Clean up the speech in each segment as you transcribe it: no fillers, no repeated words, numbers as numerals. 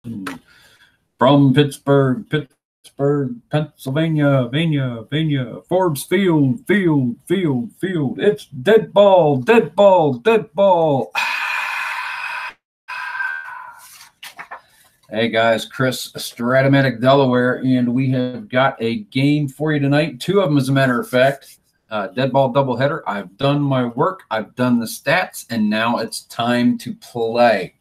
From Pittsburgh, Pennsylvania, Forbes Field. It's dead ball. Hey guys, Chris, strat-o-matic, Delaware, and we have got a game for you tonight. 2 of them, as a matter of fact. Dead ball doubleheader. I've done my work. I've done the stats, and now it's time to play.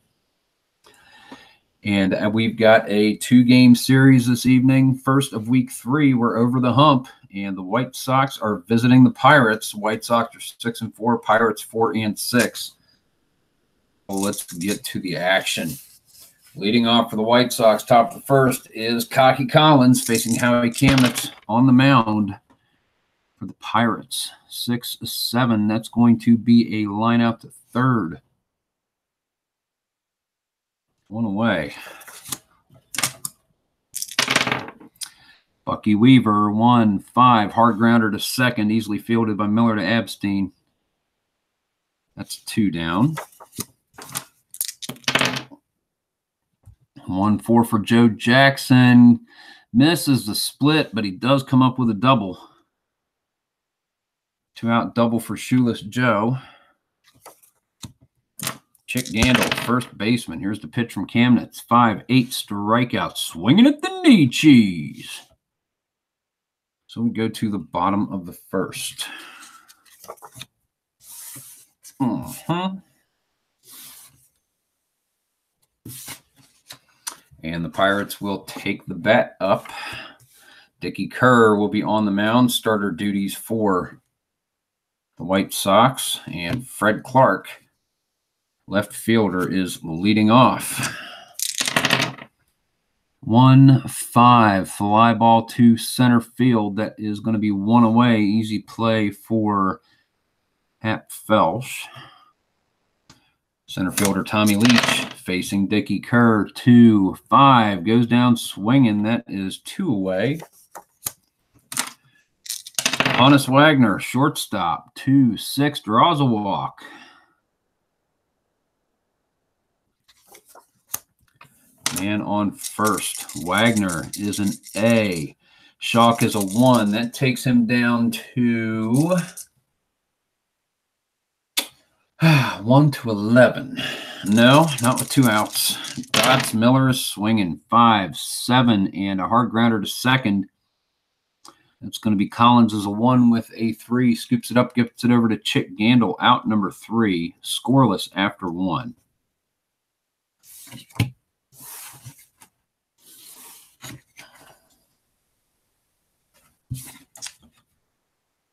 And we've got a 2-game series this evening. First of week 3, we're over the hump, and the White Sox are visiting the Pirates. White Sox are 6-4, Pirates 4-6. Well, let's get to the action. Leading off for the White Sox, top of the first, is Cocky Collins facing Howie Kamnitz on the mound for the Pirates. 6-7. That's going to be a line out to third. 1 away. Bucky Weaver, 1-5. Hard grounder to second, easily fielded by Miller to Abstein. That's 2 down. 1-4 for Joe Jackson. Misses the split, but he does come up with a double. 2-out double for Shoeless Joe. Chick Gandil, first baseman. Here's the pitch from Kamnitz. 5-8 strikeout. Swinging at the knee cheese. So we go to the bottom of the first. And the Pirates will take the bat up. Dickie Kerr will be on the mound. Starter duties for the White Sox. And Fred Clark, left fielder, is leading off. 1-5. Fly ball to center field. That is going to be 1 away. Easy play for Hap Felsch. Center fielder Tommy Leach facing Dickie Kerr. 2-5. Goes down swinging. That is 2 away. Honus Wagner, shortstop. 2-6. Draws a walk. Man on first. Wagner is an A. Schalk is a 1. That takes him down to 1-11. No, not with 2 outs. Dots Miller is swinging. 5-7 and a hard grounder to second. That's going to be Collins as a 1 with a 3. Scoops it up, gets it over to Chick Gandil. Out number 3. Scoreless after 1.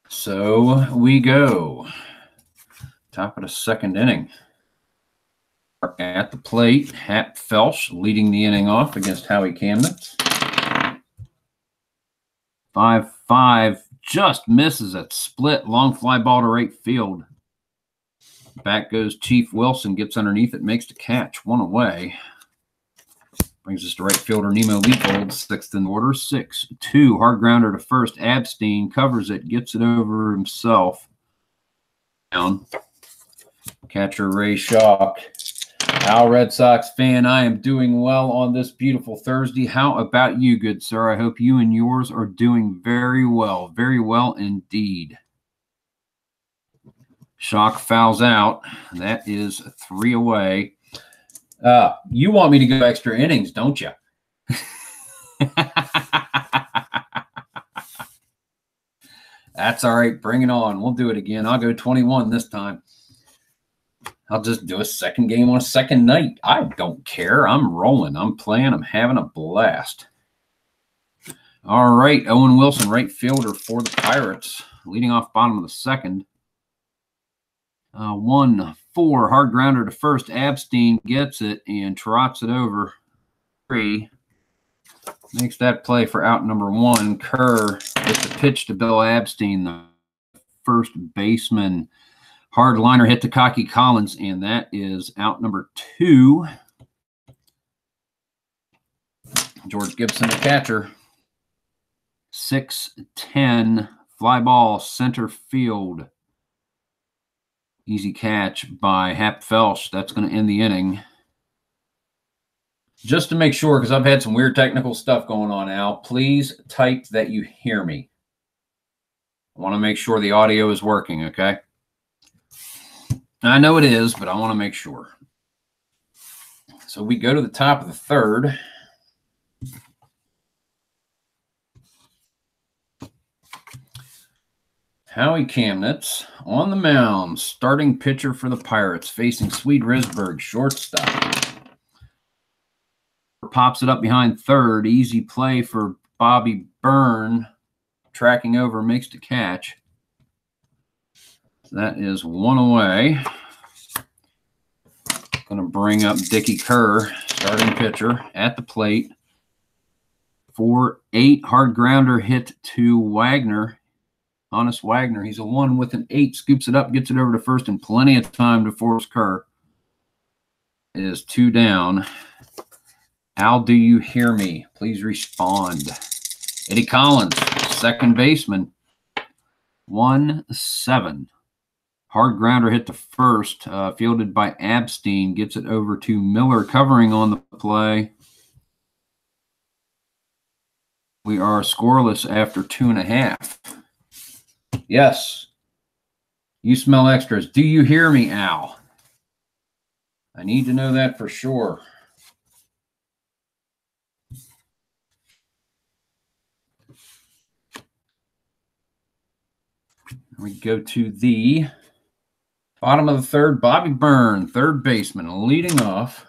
So we go. Top of the second inning. At the plate, Hap Felsch leading the inning off against Howie Kamnitz. 5-5, just misses at split. Long fly ball to right field. Back goes Chief Wilson, gets underneath it, makes the catch. 1 away. Brings us to right fielder Nemo Leopold, 6th in order. 6-2, hard grounder to first. Abstein covers it, gets it over himself. Down. Catcher Ray Schalk. Al Red Sox fan, I am doing well on this beautiful Thursday. How about you, good sir? I hope you and yours are doing very well indeed. Schalk fouls out. That is 3 away. You want me to go extra innings, don't you? That's all right. Bring it on. We'll do it again. I'll go 21 this time. I'll just do a second game on a second night. I don't care. I'm rolling. I'm playing. I'm having a blast. All right. Owen Wilson, right fielder for the Pirates, leading off bottom of the second. 1-4, hard grounder to first. Abstein gets it and trots it over. 3. Makes that play for out number 1. Kerr gets the pitch to Bill Abstein, the first baseman. Hard liner hit to Cocky Collins, and that is out number 2. George Gibson, the catcher. 6-10, fly ball, center field. Easy catch by Hap Felsch. That's going to end the inning. Just to make sure, because I've had some weird technical stuff going on, Al, please type that you hear me. I want to make sure the audio is working, okay? I know it is, but I want to make sure. So we go to the top of the third. Howie Kamnitz on the mound, starting pitcher for the Pirates, facing Swede Risberg, shortstop. Pops it up behind third. Easy play for Bobby Byrne. Tracking over, makes the catch. So that is one away. Going to bring up Dickie Kerr, starting pitcher, at the plate. 4-8, hard grounder hit to Wagner. Honest Wagner, he's a 1 with an 8, scoops it up, gets it over to first, and plenty of time to force Kerr. It is 2 down. Al, do you hear me? Please respond. Eddie Collins, second baseman. 1-7. Hard grounder hit to first, fielded by Abstein, gets it over to Miller, covering on the play. We are scoreless after 2.5. Yes. You smell extras. Do you hear me, Al? I need to know that for sure. We go to the bottom of the third. Bobby Byrne, third baseman, leading off.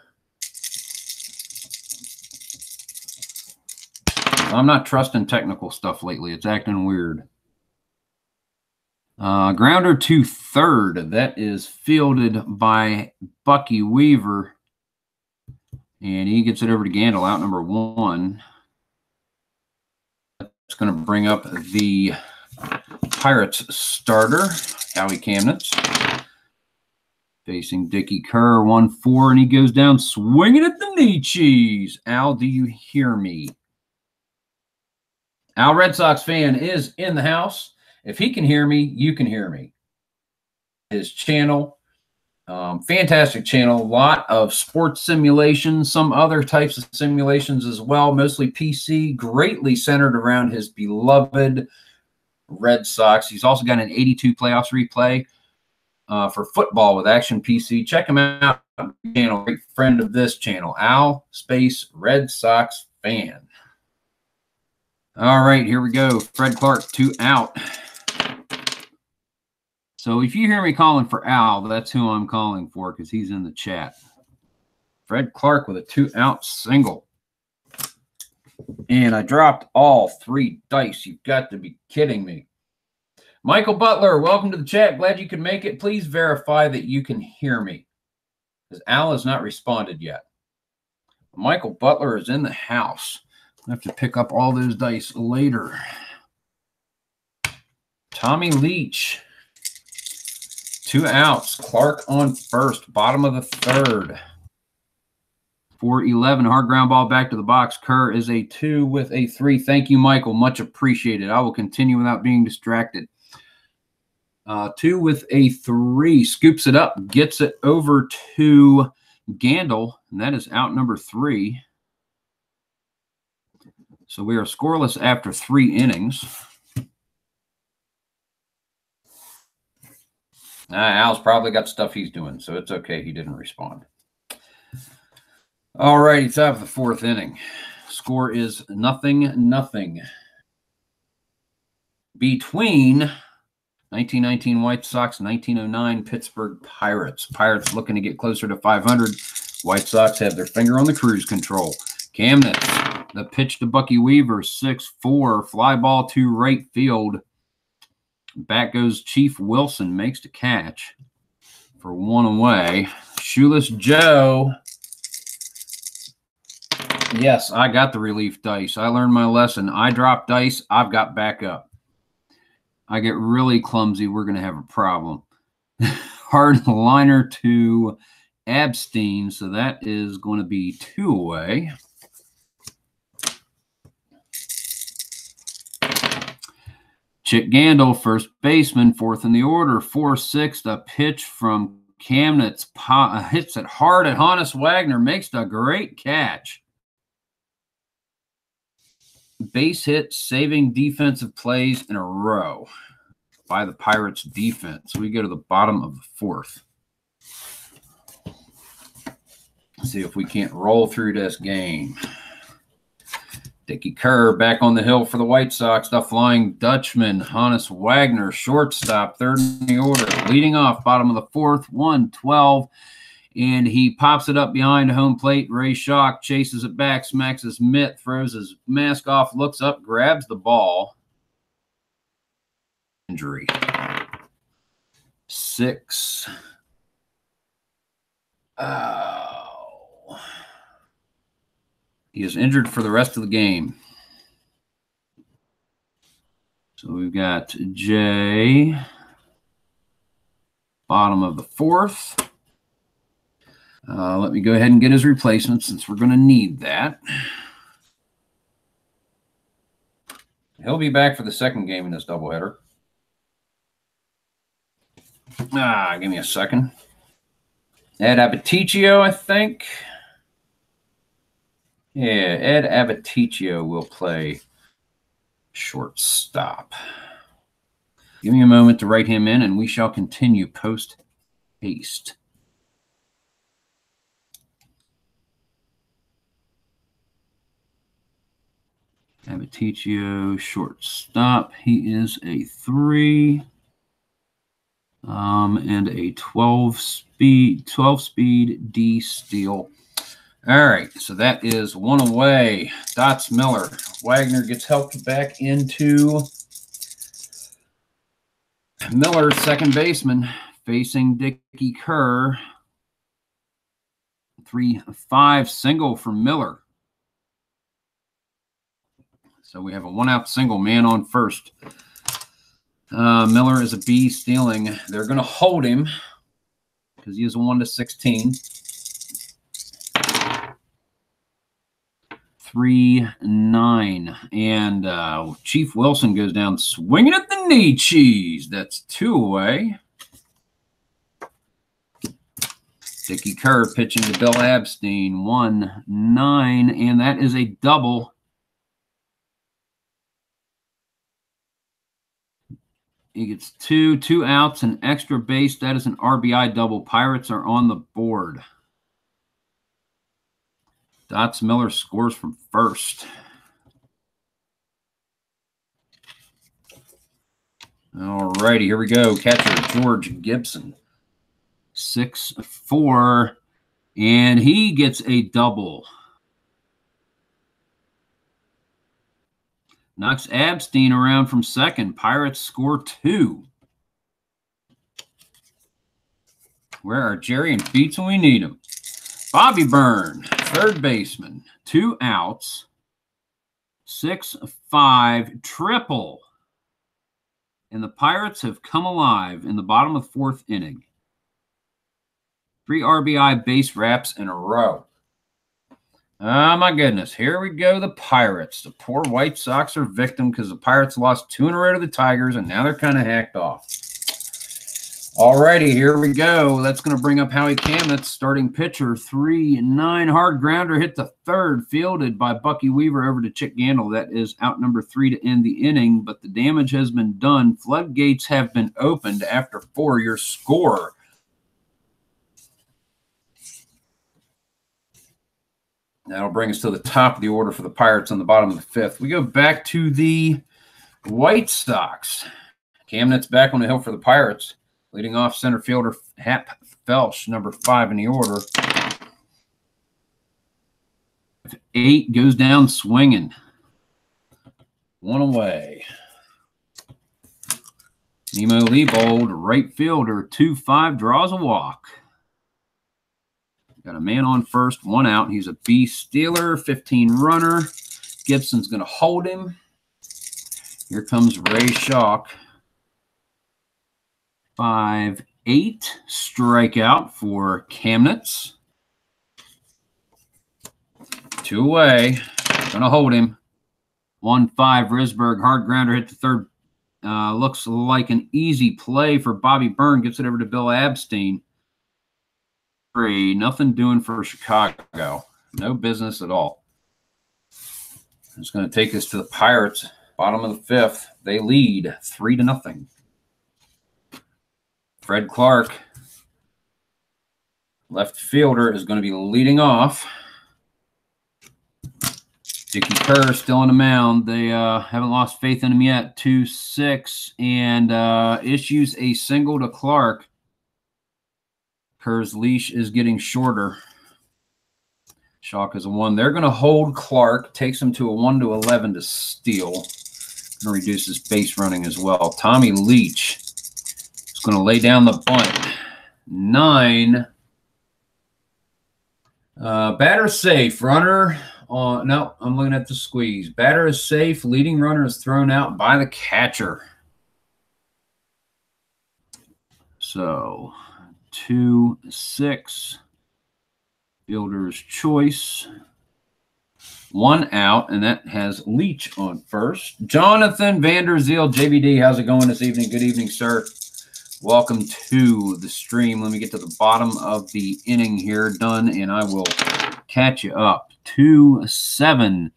I'm not trusting technical stuff lately. It's acting weird. Grounder to third. That is fielded by Bucky Weaver. And he gets it over to Gandil, out number 1. That's going to bring up the Pirates starter, Howie Kamnitz. Facing Dickie Kerr, 1-4, and he goes down swinging at the knee cheese. Al, do you hear me? Al, Red Sox fan, is in the house. If he can hear me, you can hear me. His channel, fantastic channel, a lot of sports simulations, some other types of simulations as well, mostly PC, greatly centered around his beloved Red Sox. He's also got an 82 playoffs replay for football with Action PC. Check him out. Channel, great friend of this channel, Al Space Red Sox fan. All right, here we go. Fred Clark, 2 out. So if you hear me calling for Al, that's who I'm calling for because he's in the chat. Fred Clark with a 2-out single. And I dropped all 3 dice. You've got to be kidding me. Michael Butler, welcome to the chat. Glad you could make it. Please verify that you can hear me because Al has not responded yet. Michael Butler is in the house. I have to pick up all those dice later. Tommy Leach, 2 outs. Clark on first, bottom of the third. 4-11, hard ground ball back to the box. Kerr is a 2 with a 3. Thank you, Michael. Much appreciated. I will continue without being distracted. 2 with a 3. Scoops it up, gets it over to Gandil, and that is out number 3. So we are scoreless after 3 innings. Al's probably got stuff he's doing, so it's okay. He didn't respond. All right, it's out of the 4th inning. Score is 0-0. Between 1919 White Sox, 1909 Pittsburgh Pirates. Pirates looking to get closer to 500. White Sox have their finger on the cruise control. Kamnitz, the pitch to Bucky Weaver, 6-4, fly ball to right field. Back goes Chief Wilson, makes the catch for 1 away. Shoeless Joe. Yes, I got the relief dice. I learned my lesson. I drop dice, I've got backup. I get really clumsy, we're going to have a problem. Hard liner to Abstein, so that is going to be 2 away. Chick Gandil, first baseman, 4th in the order, 4-6. The pitch from Kamnitz hits it hard at Hannes Wagner, makes a great catch. Base hit, saving defensive plays in a row by the Pirates defense. We go to the bottom of the fourth. See if we can't roll through this game. Dickie Kerr back on the hill for the White Sox. The Flying Dutchman, Hannes Wagner, shortstop, third in the order. Leading off, bottom of the fourth, 1-12. And he pops it up behind home plate. Ray Schock chases it back, smacks his mitt, throws his mask off, looks up, grabs the ball. Injury. 6. He is injured for the rest of the game. So we've got Jay, bottom of the fourth. Let me go ahead and get his replacement since we're going to need that. He'll be back for the second game in this doubleheader. Give me a second. Ed Abbaticchio, I think. Yeah, Ed Abbaticchio will play shortstop. Give me a moment to write him in, and we shall continue post-haste. Abbaticchio, shortstop. He is a 3 and a 12 speed D steel. All right, so that is one away. Dots Miller. Wagner gets helped back into Miller, second baseman, facing Dickie Kerr. 3-5 single for Miller. So we have a one-out single, man on first. Miller is a B stealing. They're going to hold him because he is a 1-16. 3-9. And Chief Wilson goes down swinging at the knee cheese. That's 2 away. Dickie Kerr pitching to Bill Abstein. 1-9. And that is a double. He gets 2 outs, an extra base. That is an RBI double. Pirates are on the board. Dots Miller scores from first. All righty, here we go. Catcher George Gibson. 6-4, and he gets a double. Knocks Abstein around from second. Pirates score 2. Where are Jerry and Beats when we need them? Bobby Byrne, third baseman. 2 outs. 6-5, triple. And the Pirates have come alive in the bottom of the fourth inning. 3 RBI base wraps in a row. Oh, my goodness. Here we go, the Pirates. The poor White Sox are victim because the Pirates lost 2 in a row to the Tigers, and now they're kind of hacked off. All righty, here we go. That's going to bring up Howie Kamnitz, starting pitcher. 3-9, hard grounder, hit the third, fielded by Bucky Weaver over to Chick Gandil. That is out number 3 to end the inning, but the damage has been done. Floodgates have been opened after 4. Your score. That'll bring us to the top of the order for the Pirates on the bottom of the 5th. We go back to the White Sox. Kamnitz back on the hill for the Pirates. Leading off center fielder Hap Felsch, number 5 in the order. 8 goes down swinging. 1 away. Nemo Leibold, right fielder, 2-5, draws a walk. Got a man on first, 1 out. He's a B stealer, 15 runner. Gibson's going to hold him. Here comes Ray Schock. 5-8 strikeout for Kamnitz. 2 away. Going to hold him. 1-5 Risberg. Hard grounder hit the third. Looks like an easy play for Bobby Byrne. Gets it over to Bill Abstein. 3. Nothing doing for Chicago. No business at all. It's going to take us to the Pirates. Bottom of the 5th. They lead 3-0. Fred Clark, left fielder, is going to be leading off. Dickie Kerr still on the mound. They haven't lost faith in him yet. 2-6 and issues a single to Clark. Kerr's leash is getting shorter. Chalk is a 1. They're going to hold Clark. Takes him to a 1-11 to steal. Going to reduce his base running as well. Tommy Leach is going to lay down the bunt. 9. Batter safe. Runner on. No, I'm looking at the squeeze. Batter is safe. Leading runner is thrown out by the catcher. So 2-6. Fielder's choice. 1 out, and that has Leach on first. Jonathan Vanderzeel, JBD, how's it going this evening? Good evening, sir. Welcome to the stream. Let me get to the bottom of the inning here done, and I will catch you up. 2-7.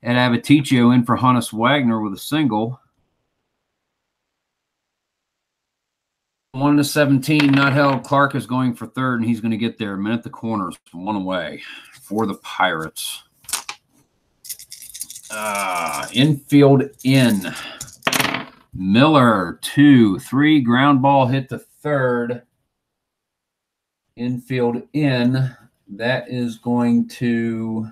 Ed Abaticio in for Hannes Wagner with a single. 1-17, not held. Clark is going for third, and he's going to get there. Man at the corners, 1 away for the Pirates. Infield in. Miller, 2-3, ground ball hit to third. Infield in. That is going to.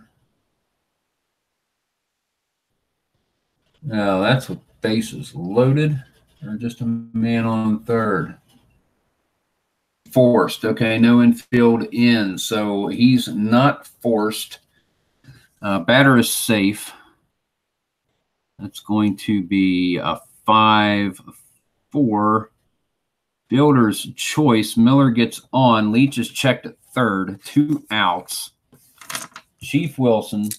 Oh, that's with bases loaded, or just a man on third. Forced. Okay, no infield in, so he's not forced. Batter is safe. That's going to be a 5-4. Fielder's choice. Miller gets on. Leach is checked at third. 2 outs. Chief Wilson.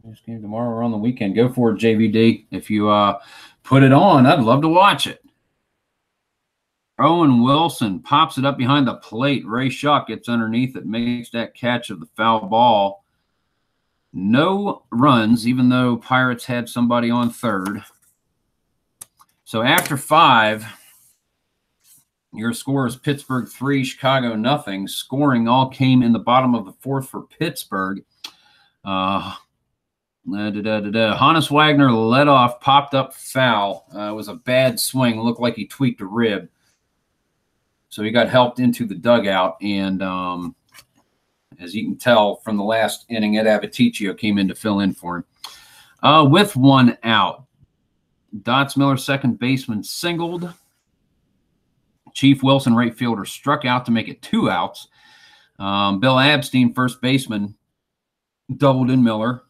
This game tomorrow or on the weekend. Go for it, JVD. If you put it on, I'd love to watch it. Owen Wilson pops it up behind the plate. Ray Shaw gets underneath it, makes that catch of the foul ball. No runs, even though Pirates had somebody on third. So after 5, your score is Pittsburgh 3, Chicago nothing. Scoring all came in the bottom of the 4th for Pittsburgh. Hannes Wagner led off, popped up foul. It was a bad swing. Looked like he tweaked a rib. So he got helped into the dugout. And as you can tell from the last inning, Ed Abaticio came in to fill in for him. With 1 out, Dots Miller, second baseman, singled. Chief Wilson, right fielder, struck out to make it 2 outs. Bill Abstein, first baseman, doubled in Miller.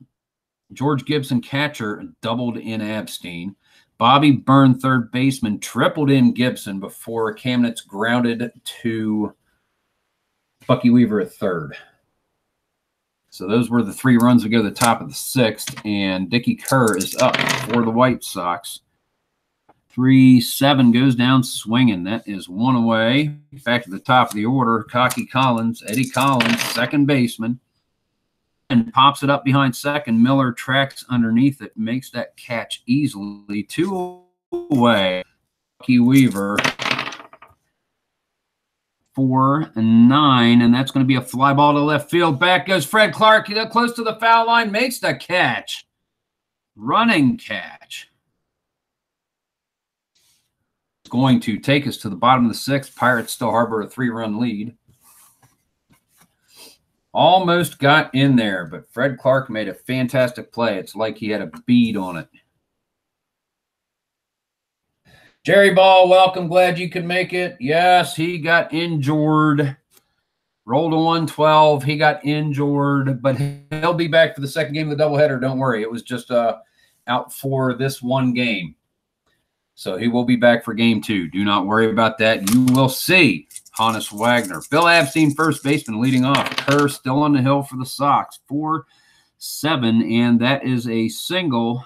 George Gibson, catcher, doubled in Abstein. Bobby Byrne, third baseman, tripled in Gibson before Kamnitz grounded to Bucky Weaver at third. So those were the 3 runs to go to the top of the 6th, and Dickie Kerr is up for the White Sox. 3-7 goes down swinging. That is 1 away. Back to the top of the order, Cocky Collins, Eddie Collins, second baseman, and pops it up behind second. Miller tracks underneath it, makes that catch easily. 2 away. Bucky Weaver, 4-9, and that's going to be a fly ball to left field. Back goes Fred Clark, close to the foul line, makes the catch. Running catch. It's going to take us to the bottom of the 6th. Pirates still harbor a 3-run lead. Almost got in there, but Fred Clark made a fantastic play. It's like he had a bead on it. Jerry Ball, welcome. Glad you could make it. Yes, he got injured. Rolled a 112. He got injured, but he'll be back for the second game of the doubleheader. Don't worry. It was just out for this one game. So he will be back for game 2. Do not worry about that. You will see Hannes Wagner. Bill Abstein, first baseman, leading off. Kerr still on the hill for the Sox. 4-7, and that is a single.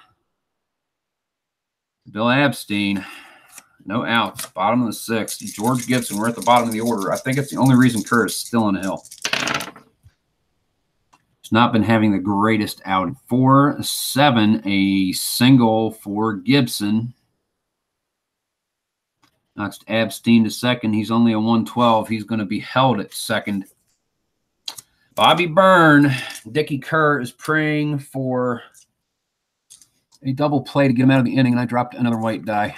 Bill Abstein. No outs. Bottom of the 6th. George Gibson, we're at the bottom of the order. I think it's the only reason Kerr is still on the hill. He's not been having the greatest outing. 4-7, a single for Gibson. Next, Abstein to second. He's only a 112. He's going to be held at second. Bobby Byrne. Dickie Kerr is praying for a double play to get him out of the inning, and I dropped another white die.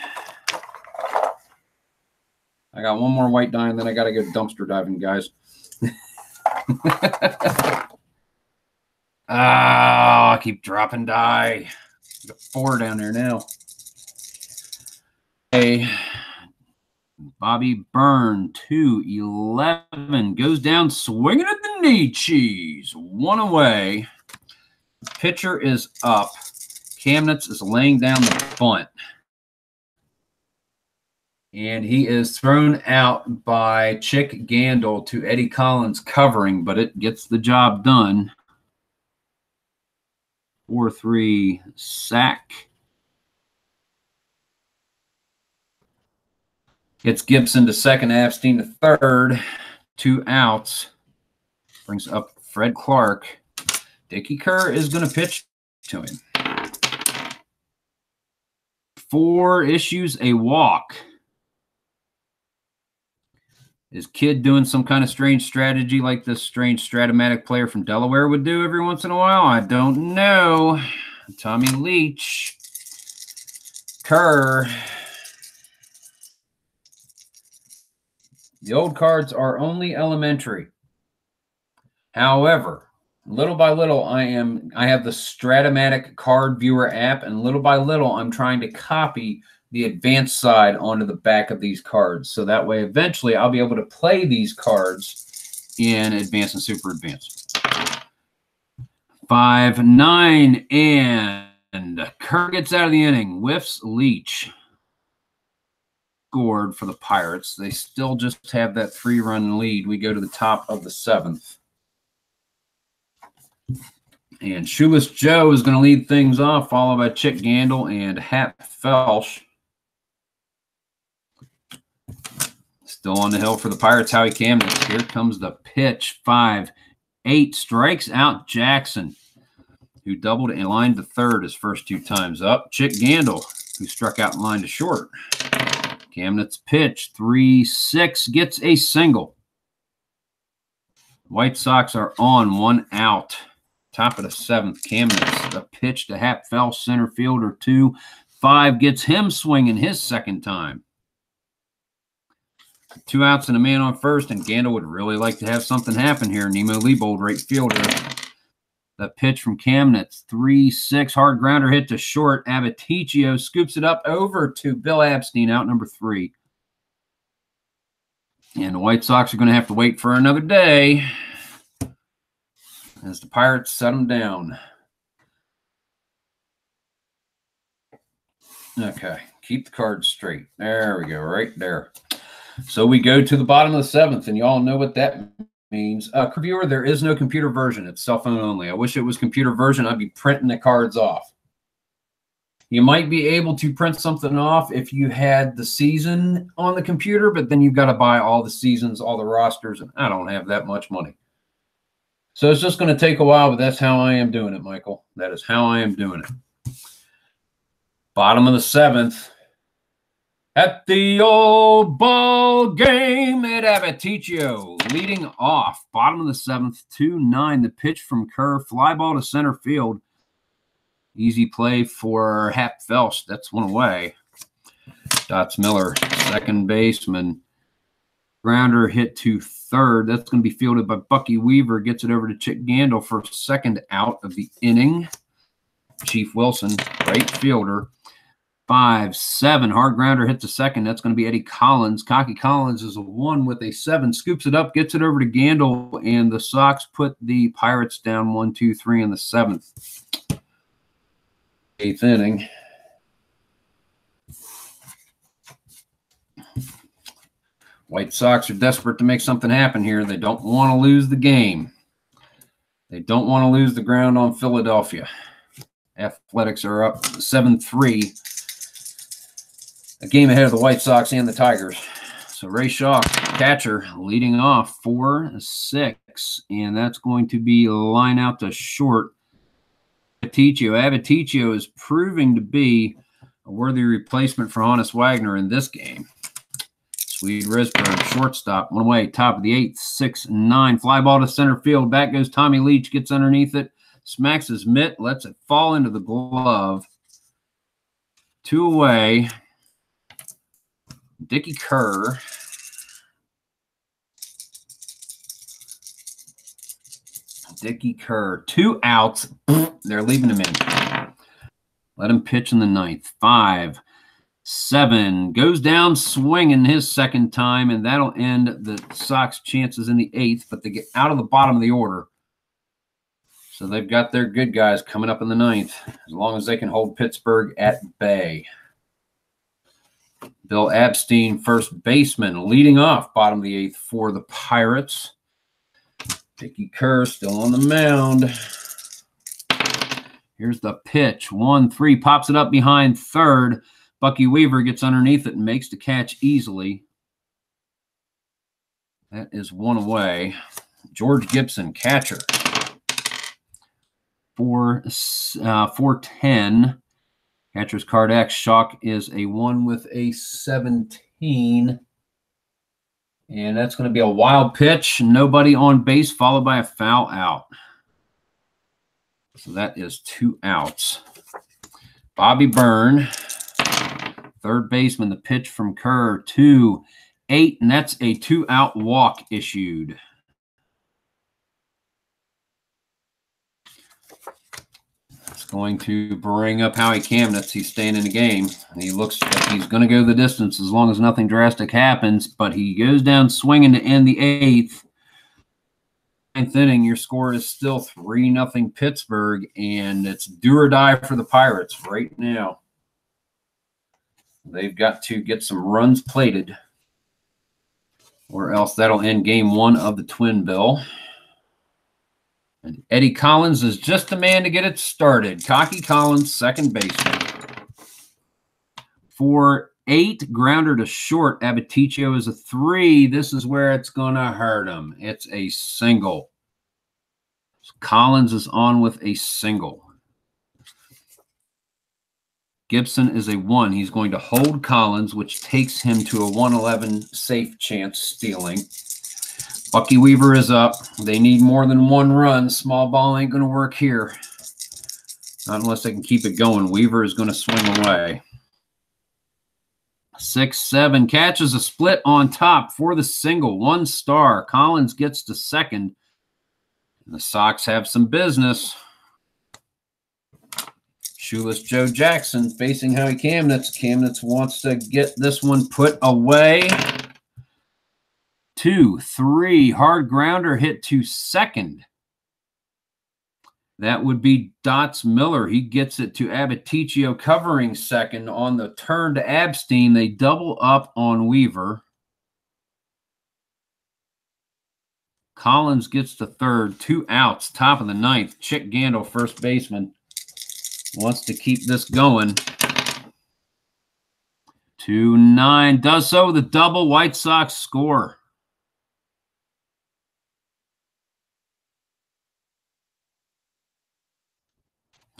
I got one more white die, and then I got to go dumpster diving, guys. I keep dropping die. Got 4 down there now. Hey, Bobby Byrne, 2-11. Goes down swinging at the knee cheese. 1 away. Pitcher is up. Kamnitz is laying down the bunt. And he is thrown out by Chick Gandil to Eddie Collins covering, but it gets the job done. 4-3 sack. Gets Gibson to second, Abstein to third. 2 outs. Brings up Fred Clark. Dickie Kerr is going to pitch to him. 4 issues, a walk. Is Kid doing some kind of strange strategy like this strange strat-o-matic player from Delaware would do every once in a while? I don't know. Tommy Leach. Kerr. The old cards are only elementary. However, little by little, I have the Strat-o-matic card viewer app, and little by little, I'm trying to copy the advanced side onto the back of these cards. So that way, eventually, I'll be able to play these cards in advanced and super advanced. 5-9, and Kerr gets out of the inning. Whiffs Leach. Scored for the Pirates. They still just have that 3-run lead. We go to the top of the 7th. And Shoeless Joe is going to lead things off, followed by Chick Gandil and Hap Felsch. Still on the hill for the Pirates, Howie Kamnitz. Here comes the pitch. 5-8. Strikes out Jackson, who doubled and lined to third his first 2 times up. Chick Gandil, who struck out and lined to short. Kamnitz pitch. 3-6. Gets a single. White Sox are on, 1 out. Top of the 7th, Kamnitz. The pitch to Hap Felsch, center fielder, 2-5. Gets him swinging his second time. 2 outs and a man on first, and Gandil would really like to have something happen here. Nemo Leibold, right fielder. The pitch from Kamnitz, 3-6. Hard grounder hit to short. Abbaticchio scoops it up over to Bill Abstein, out number 3. And the White Sox are going to have to wait for another day as the Pirates set them down. Okay, keep the cards straight. There we go, right there. So we go to the bottom of the 7th, and you all know what that means. Viewer, there is no computer version. It's cell phone only. I wish it was computer version. I'd be printing the cards off. You might be able to print something off if you had the season on the computer, but then you've got to buy all the seasons, all the rosters, and I don't have that much money. So it's just going to take a while, but that's how I am doing it, Michael. That is how I am doing it. Bottom of the 7th. At the old ball game at Abbaticchio, leading off. Bottom of the 7th, 2-9. The pitch from Kerr, fly ball to center field. Easy play for Hap Felsch. That's 1 away. Dots Miller, second baseman. Grounder hit to third. That's going to be fielded by Bucky Weaver. Gets it over to Chick Gandil for second out of the inning. Chief Wilson, right fielder. 5-7. Hard grounder hit to second. That's going to be Eddie Collins. Cocky Collins is a 1 with a 7. Scoops it up, gets it over to Gandil, and the Sox put the Pirates down 1-2-3 in the 7th. 8th inning. White Sox are desperate to make something happen here. They don't want to lose the game. They don't want to lose the ground on Philadelphia. Athletics are up 7-3. a game ahead of the White Sox and the Tigers. So Ray Shaw, catcher, leading off 4-6, and that's going to be line out to short. Abaticio is proving to be a worthy replacement for Honus Wagner in this game. Swede Risberg, shortstop, one away, top of the 8th, 6-9. Fly ball to center field. Back goes Tommy Leach, gets underneath it, smacks his mitt, lets it fall into the glove. 2 away. Dickie Kerr. Dickie Kerr. 2 outs. They're leaving him in. Let him pitch in the 9th. 5-7. Goes down swinging his second time, and that'll end the Sox chances in the 8th, but they get out of the bottom of the order. So they've got their good guys coming up in the 9th, as long as they can hold Pittsburgh at bay. Bill Abstein, first baseman, leading off bottom of the 8th for the Pirates. Dickie Kerr still on the mound. Here's the pitch. 1-3, pops it up behind third. Bucky Weaver gets underneath it and makes the catch easily. That is 1 away. George Gibson, catcher. 4-10. Catcher's card X. Shock is a 1 with a 17. And that's going to be a wild pitch. Nobody on base, followed by a foul out. So that is 2 outs. Bobby Byrne, third baseman, the pitch from Kerr, 2-8, and that's a 2-out walk issued. Going to bring up Howie Kamnitz. He's staying in the game. And he looks like he's going to go the distance as long as nothing drastic happens, but he goes down swinging to end the 8th. 9th inning, your score is still 3-0 Pittsburgh, and it's do or die for the Pirates right now. They've got to get some runs plated, or else that'll end game 1 of the Twinbill. And Eddie Collins is just the man to get it started. Cocky Collins, second baseman. 4-8, grounder to short. Abaticio is a 3. This is where it's going to hurt him. It's a single. So Collins is on with a single. Gibson is a 1. He's going to hold Collins, which takes him to a 111 safe chance stealing. Bucky Weaver is up. They need more than 1 run. Small ball ain't going to work here. Not unless they can keep it going. Weaver is going to swing away. 6-7. Catches a split on top for the single. 1 star. Collins gets to second. And the Sox have some business. Shoeless Joe Jackson facing Howie Kamnitz. Kamnitz wants to get this one put away. 2-3, hard grounder hit to second. That would be Dots Miller. He gets it to Abaticio covering second. On the turn to Abstein, they double up on Weaver. Collins gets to third, 2 outs, top of the 9th. Chick Gandil, first baseman, wants to keep this going. 2-9, does so with a double. White Sox score.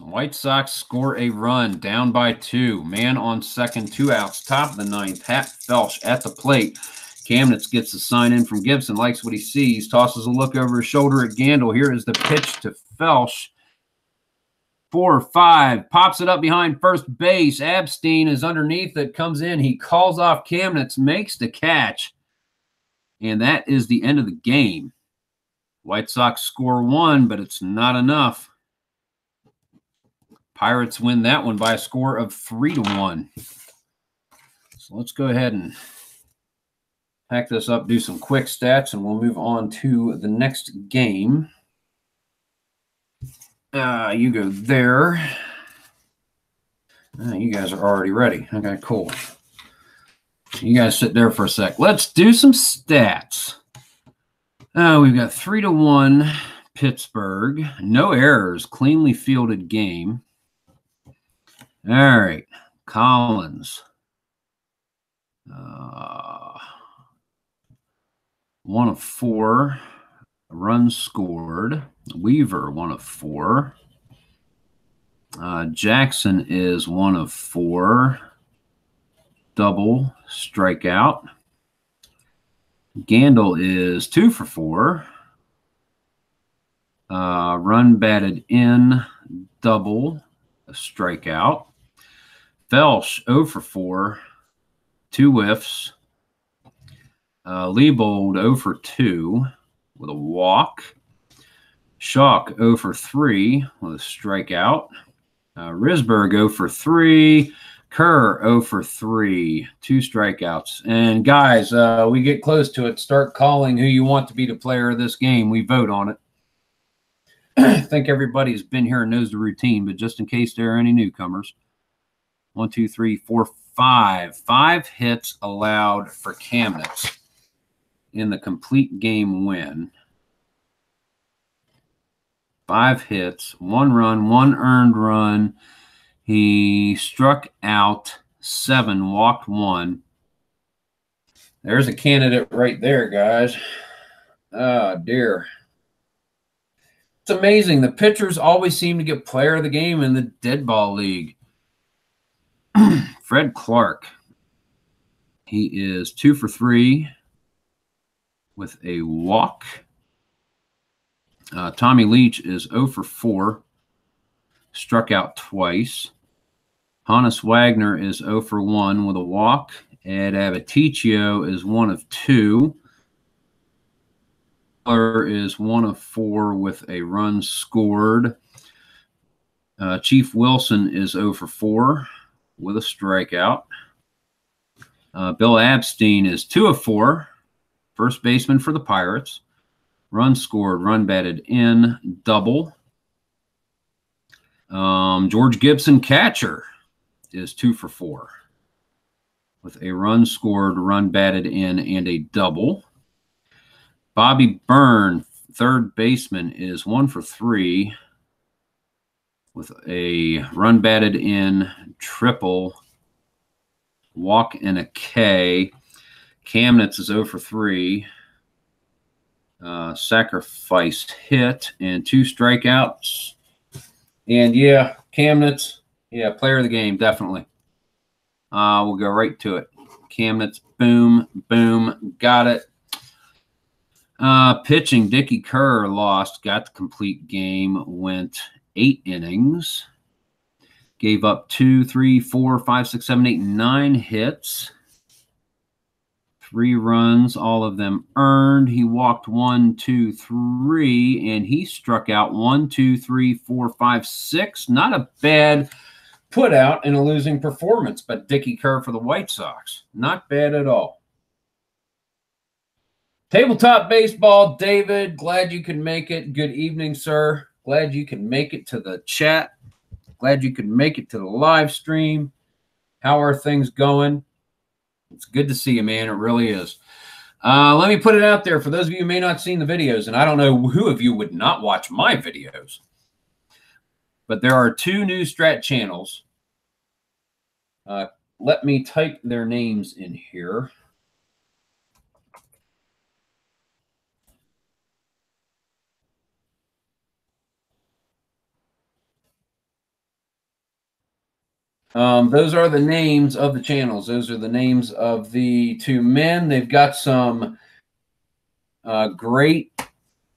White Sox score a run, down by 2. Man on second, 2 outs, top of the 9th. Pat Felsch at the plate. Kamnitz gets the sign in from Gibson, likes what he sees, tosses a look over his shoulder at Gandil. Here is the pitch to Felsch. 4-5, pops it up behind first base. Abstein is underneath it, comes in. He calls off Kamnitz, makes the catch. And that is the end of the game. White Sox score 1, but it's not enough. Pirates win that one by a score of 3-1. So let's go ahead and pack this up, do some quick stats, and we'll move on to the next game. You go there. You guys are already ready. Okay, cool. You guys sit there for a sec. Let's do some stats. We've got 3-1 Pittsburgh. No errors. Cleanly fielded game. All right. Collins. 1 of 4. Runs scored. Weaver, 1 of 4. Jackson is 1 of 4. Double strikeout. Gandil is 2 for 4. Run batted in, double, a strikeout. Felsch, 0 for 4, 2 whiffs. Leibold, 0 for 2 with a walk. Schock, 0 for 3 with a strikeout. Risberg, 0 for 3. Kerr, 0 for 3, 2 strikeouts. And guys, we get close to it. Start calling who you want to be the player of this game. We vote on it. I think everybody's been here and knows the routine, but just in case there are any newcomers. 1, 2, 3, 4, 5. 5 hits allowed for Kamnitz in the complete game win. 5 hits, 1 run, 1 earned run. He struck out 7, walked 1. There's a candidate right there, guys. Oh, dear. It's amazing. The pitchers always seem to get player of the game in the dead ball league. Fred Clark. He is 2 for 3 with a walk. Tommy Leach is 0 for 4. Struck out twice. Hannes Wagner is 0 for 1 with a walk. Ed Abbaticchio is 1 of 2. Miller is 1 of 4 with a run scored. Chief Wilson is 0 for 4 with a strikeout. Bill Abstein is 2 of 4. First baseman for the Pirates. Run scored, run batted in, double. George Gibson, catcher, is 2 for 4 with a run scored, run batted in, and a double. Bobby Byrne, third baseman, is 1 for 3 with a run batted in, triple, walk, and a K. Kamnitz is 0 for 3. Sacrifice hit and 2 strikeouts. And yeah, Kamnitz, yeah, player of the game, definitely. We'll go right to it. Kamnitz, boom, boom, got it. Pitching, Dickie Kerr lost, got the complete game, went 8 innings. Gave up 2, 3, 4, 5, 6, 7, 8, 9 hits. 3 runs, all of them earned. He walked 1, 2, 3, and he struck out 1, 2, 3, 4, 5, 6. Not a bad put out in a losing performance, but Dickie Kerr for the White Sox. Not bad at all. Tabletop Baseball, David, glad you could make it. Good evening, sir. Glad you could make it to the chat. Glad you could make it to the live stream. How are things going? It's good to see you, man. It really is. Let me put it out there for those of you who may not have seen the videos, and I don't know who of you would not watch my videos, but there are 2 new strat channels. Let me type their names in here. Those are the names of the channels. Those are the names of the 2 men. They've got some great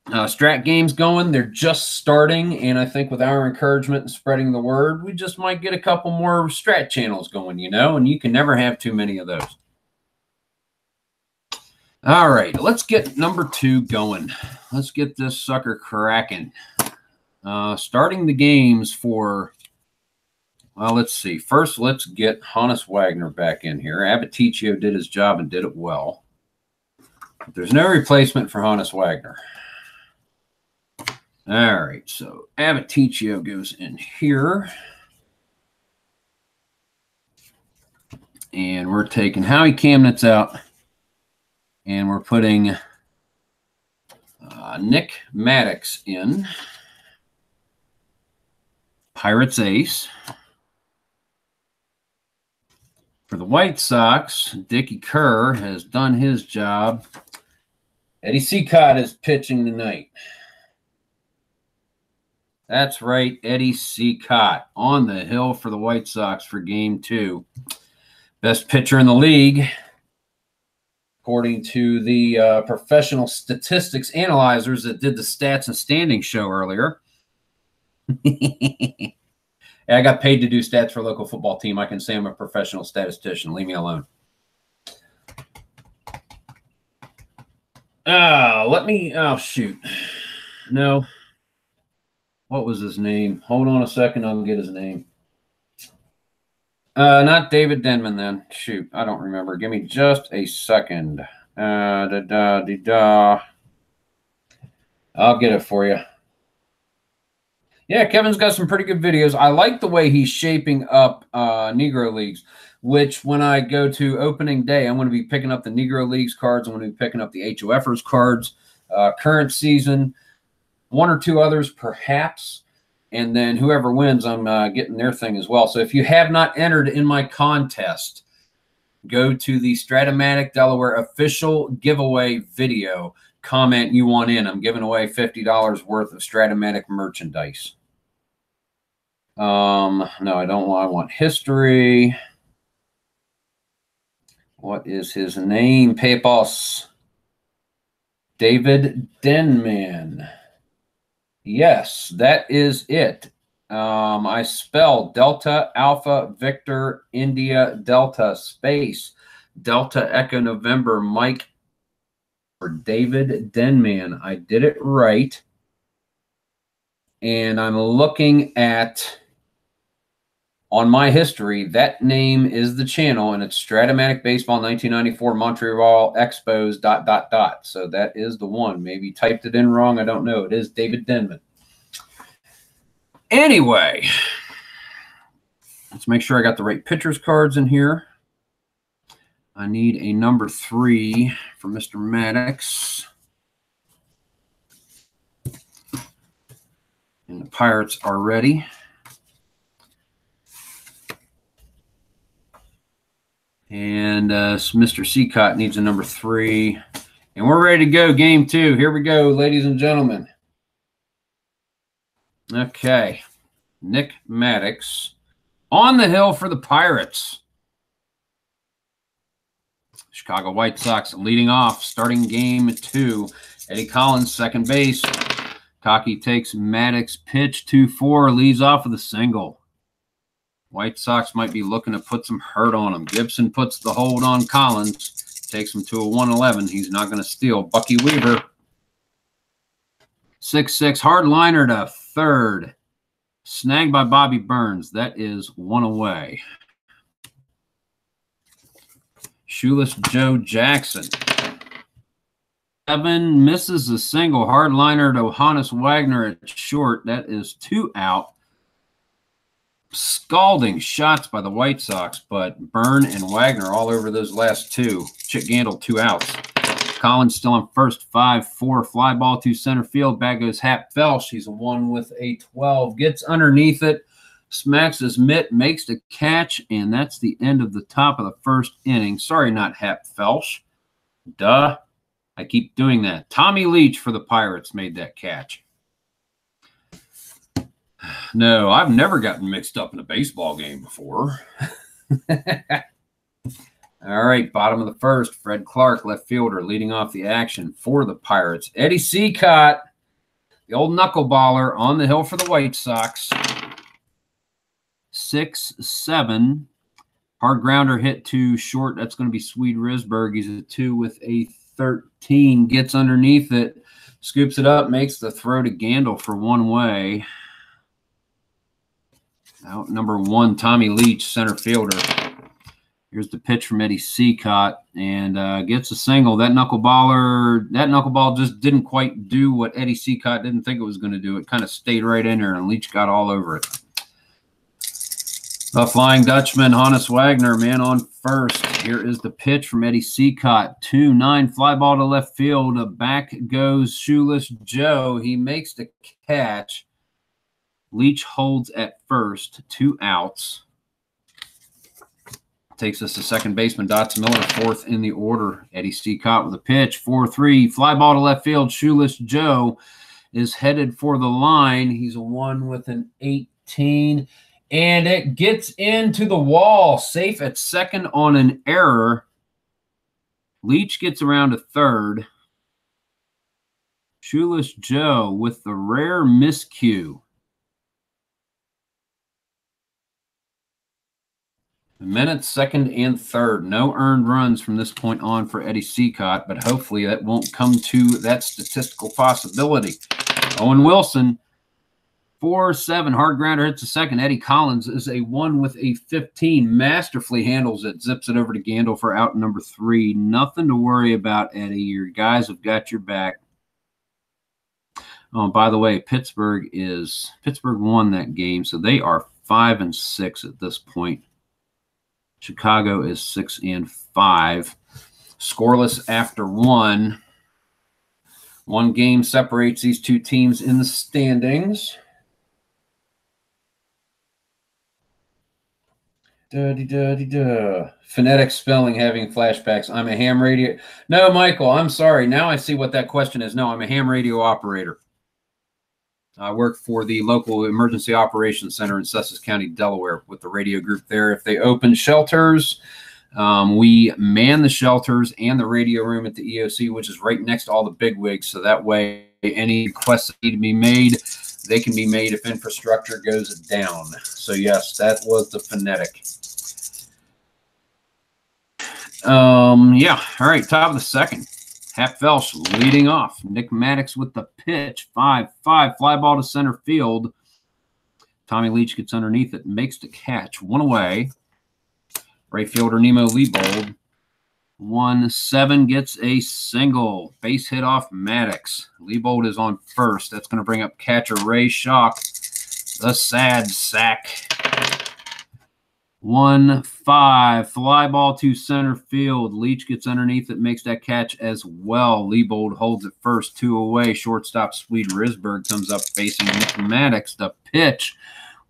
strat games going. They're just starting, and I think with our encouragement and spreading the word, we just might get a couple more strat channels going, you know, and you can never have too many of those. All right, let's get number 2 going. Let's get this sucker cracking. Starting the games for... Well, let's see. First, let's get Hannes Wagner back in here. Abbaticchio did his job and did it well. But there's no replacement for Hannes Wagner. All right, so Abbaticchio goes in here. And we're taking Howie Kamnitz out. And we're putting Nick Maddox in. Pirates ace. For the White Sox, Dickie Kerr has done his job. Eddie Cicotte is pitching tonight. That's right, Eddie Cicotte on the hill for the White Sox for Game 2. Best pitcher in the league, according to the professional statistics analyzers that did the stats and standings show earlier. I got paid to do stats for a local football team. I can say I'm a professional statistician. Leave me alone. Oh, shoot. No. What was his name? Hold on a second. I'll get his name. Not David Denman then. Shoot. I don't remember. Give me just a second. I'll get it for you. Yeah, Kevin's got some pretty good videos. I like the way he's shaping up Negro Leagues, which when I go to opening day, I'm going to be picking up the Negro Leagues cards. I'm going to be picking up the HOFers cards, current season, one or two others perhaps, and then whoever wins, I'm getting their thing as well. So if you have not entered in my contest, go to the Strat-o-matic Delaware official giveaway video. Comment you want in. I'm giving away $50 worth of Strat-o-matic merchandise. No, I don't want. I want history. What is his name? Papos. David Denman. Yes, that is it. I spelled Delta Alpha Victor India Delta space Delta Echo November Mike for David Denman. I did it right. And I'm looking at, on my history, that name is the channel, and it's Strat-o-matic Baseball 1994 Montreal Expos ... So that is the one. Maybe typed it in wrong. I don't know. It is David Denman. Anyway, let's make sure I got the right pitchers cards in here. I need a number 3 for Mr. Maddox. And the Pirates are ready. And Mr. Cicotte needs a number 3. And we're ready to go. Game 2. Here we go, ladies and gentlemen. Okay. Nick Maddox on the hill for the Pirates. Chicago White Sox leading off, starting Game 2. Eddie Collins, second base. Cocky takes Maddox pitch 2-4, leads off with a single. White Sox might be looking to put some hurt on him. Gibson puts the hold on Collins, takes him to a 1-11. He's not going to steal. Bucky Weaver, 6-6, hard liner to third. Snagged by Bobby Burns. That is 1 away. Shoeless Joe Jackson. 7 misses a single. Hard liner to Hannes Wagner at short. That is 2 out. Scalding shots by the White Sox, but Byrne and Wagner all over those last 2. Chick Gandil, 2 outs. Collins still on first, 5-4. Fly ball to center field. Back goes Hap Felsch. He's a 1 with a 12. Gets underneath it. Smacks his mitt, makes the catch, and that's the end of the top of the first inning. Sorry, not Hap Felsch. Duh. I keep doing that. Tommy Leach for the Pirates made that catch. No, I've never gotten mixed up in a baseball game before. All right, bottom of the first. Fred Clark, left fielder, leading off the action for the Pirates. Eddie Cicotte, the old knuckleballer, on the hill for the White Sox. 6-7. Hard grounder hit to short. That's going to be Swede Risberg. He's a 2 with a 13. Gets underneath it. Scoops it up. Makes the throw to Gandil for 1 away. Out number 1, Tommy Leach, center fielder. Here's the pitch from Eddie Cicotte. And gets a single. That knuckleball just didn't quite do what Eddie Cicotte didn't think it was going to do. It kind of stayed right in there, and Leach got all over it. The Flying Dutchman, Hannes Wagner, man on first. Here is the pitch from Eddie Cicotte. 2-9, fly ball to left field. Back goes Shoeless Joe. He makes the catch. Leach holds at first. 2 outs. takes us to second baseman Dots Miller, fourth in the order. Eddie Seacott with a pitch, 4-3, fly ball to left field. Shoeless Joe is headed for the line. He's a 1 with an 18, and it gets into the wall. Safe at second on an error. Leach gets around to third. Shoeless Joe with the rare miscue. Minutes, second and third. No earned runs from this point on for Eddie Seacott, but hopefully that won't come to that statistical possibility. Owen Wilson, 4-7. Hard grounder hits the second. Eddie Collins is a 1 with a 15. Masterfully handles it. Zips it over to Gandil for out number 3. Nothing to worry about, Eddie. Your guys have got your back. Oh, by the way, Pittsburgh won that game, so they are 5-6 at this point. Chicago is 6-5. Scoreless after 1. One game separates these two teams in the standings. Phonetic spelling having flashbacks. I'm a ham radio. No, Michael, I'm sorry. Now I see what that question is. No, I'm a ham radio operator. I work for the local emergency operations center in Sussex County, Delaware, with the radio group there. If they open shelters, we man the shelters and the radio room at the EOC, which is right next to all the bigwigs. So that way, any requests that need to be made, they can be made if infrastructure goes down. So yes, that was the phonetic. Yeah. All right. Top of the second. Hap Felsch leading off. Nick Maddox with the pitch. 5-5. Fly ball to center field. Tommy Leach gets underneath it. Makes the catch. 1 away. Right fielder Nemo Leibold. 1-7 gets a single. Base hit off Maddox. Leibold is on first. That's going to bring up catcher Ray Schock. The sad sack. 1-5. Fly ball to center field. Leach gets underneath it, makes that catch as well. Leibold holds it first, 2 away. Shortstop Swede Risberg comes up facing Nick Maddox. The pitch.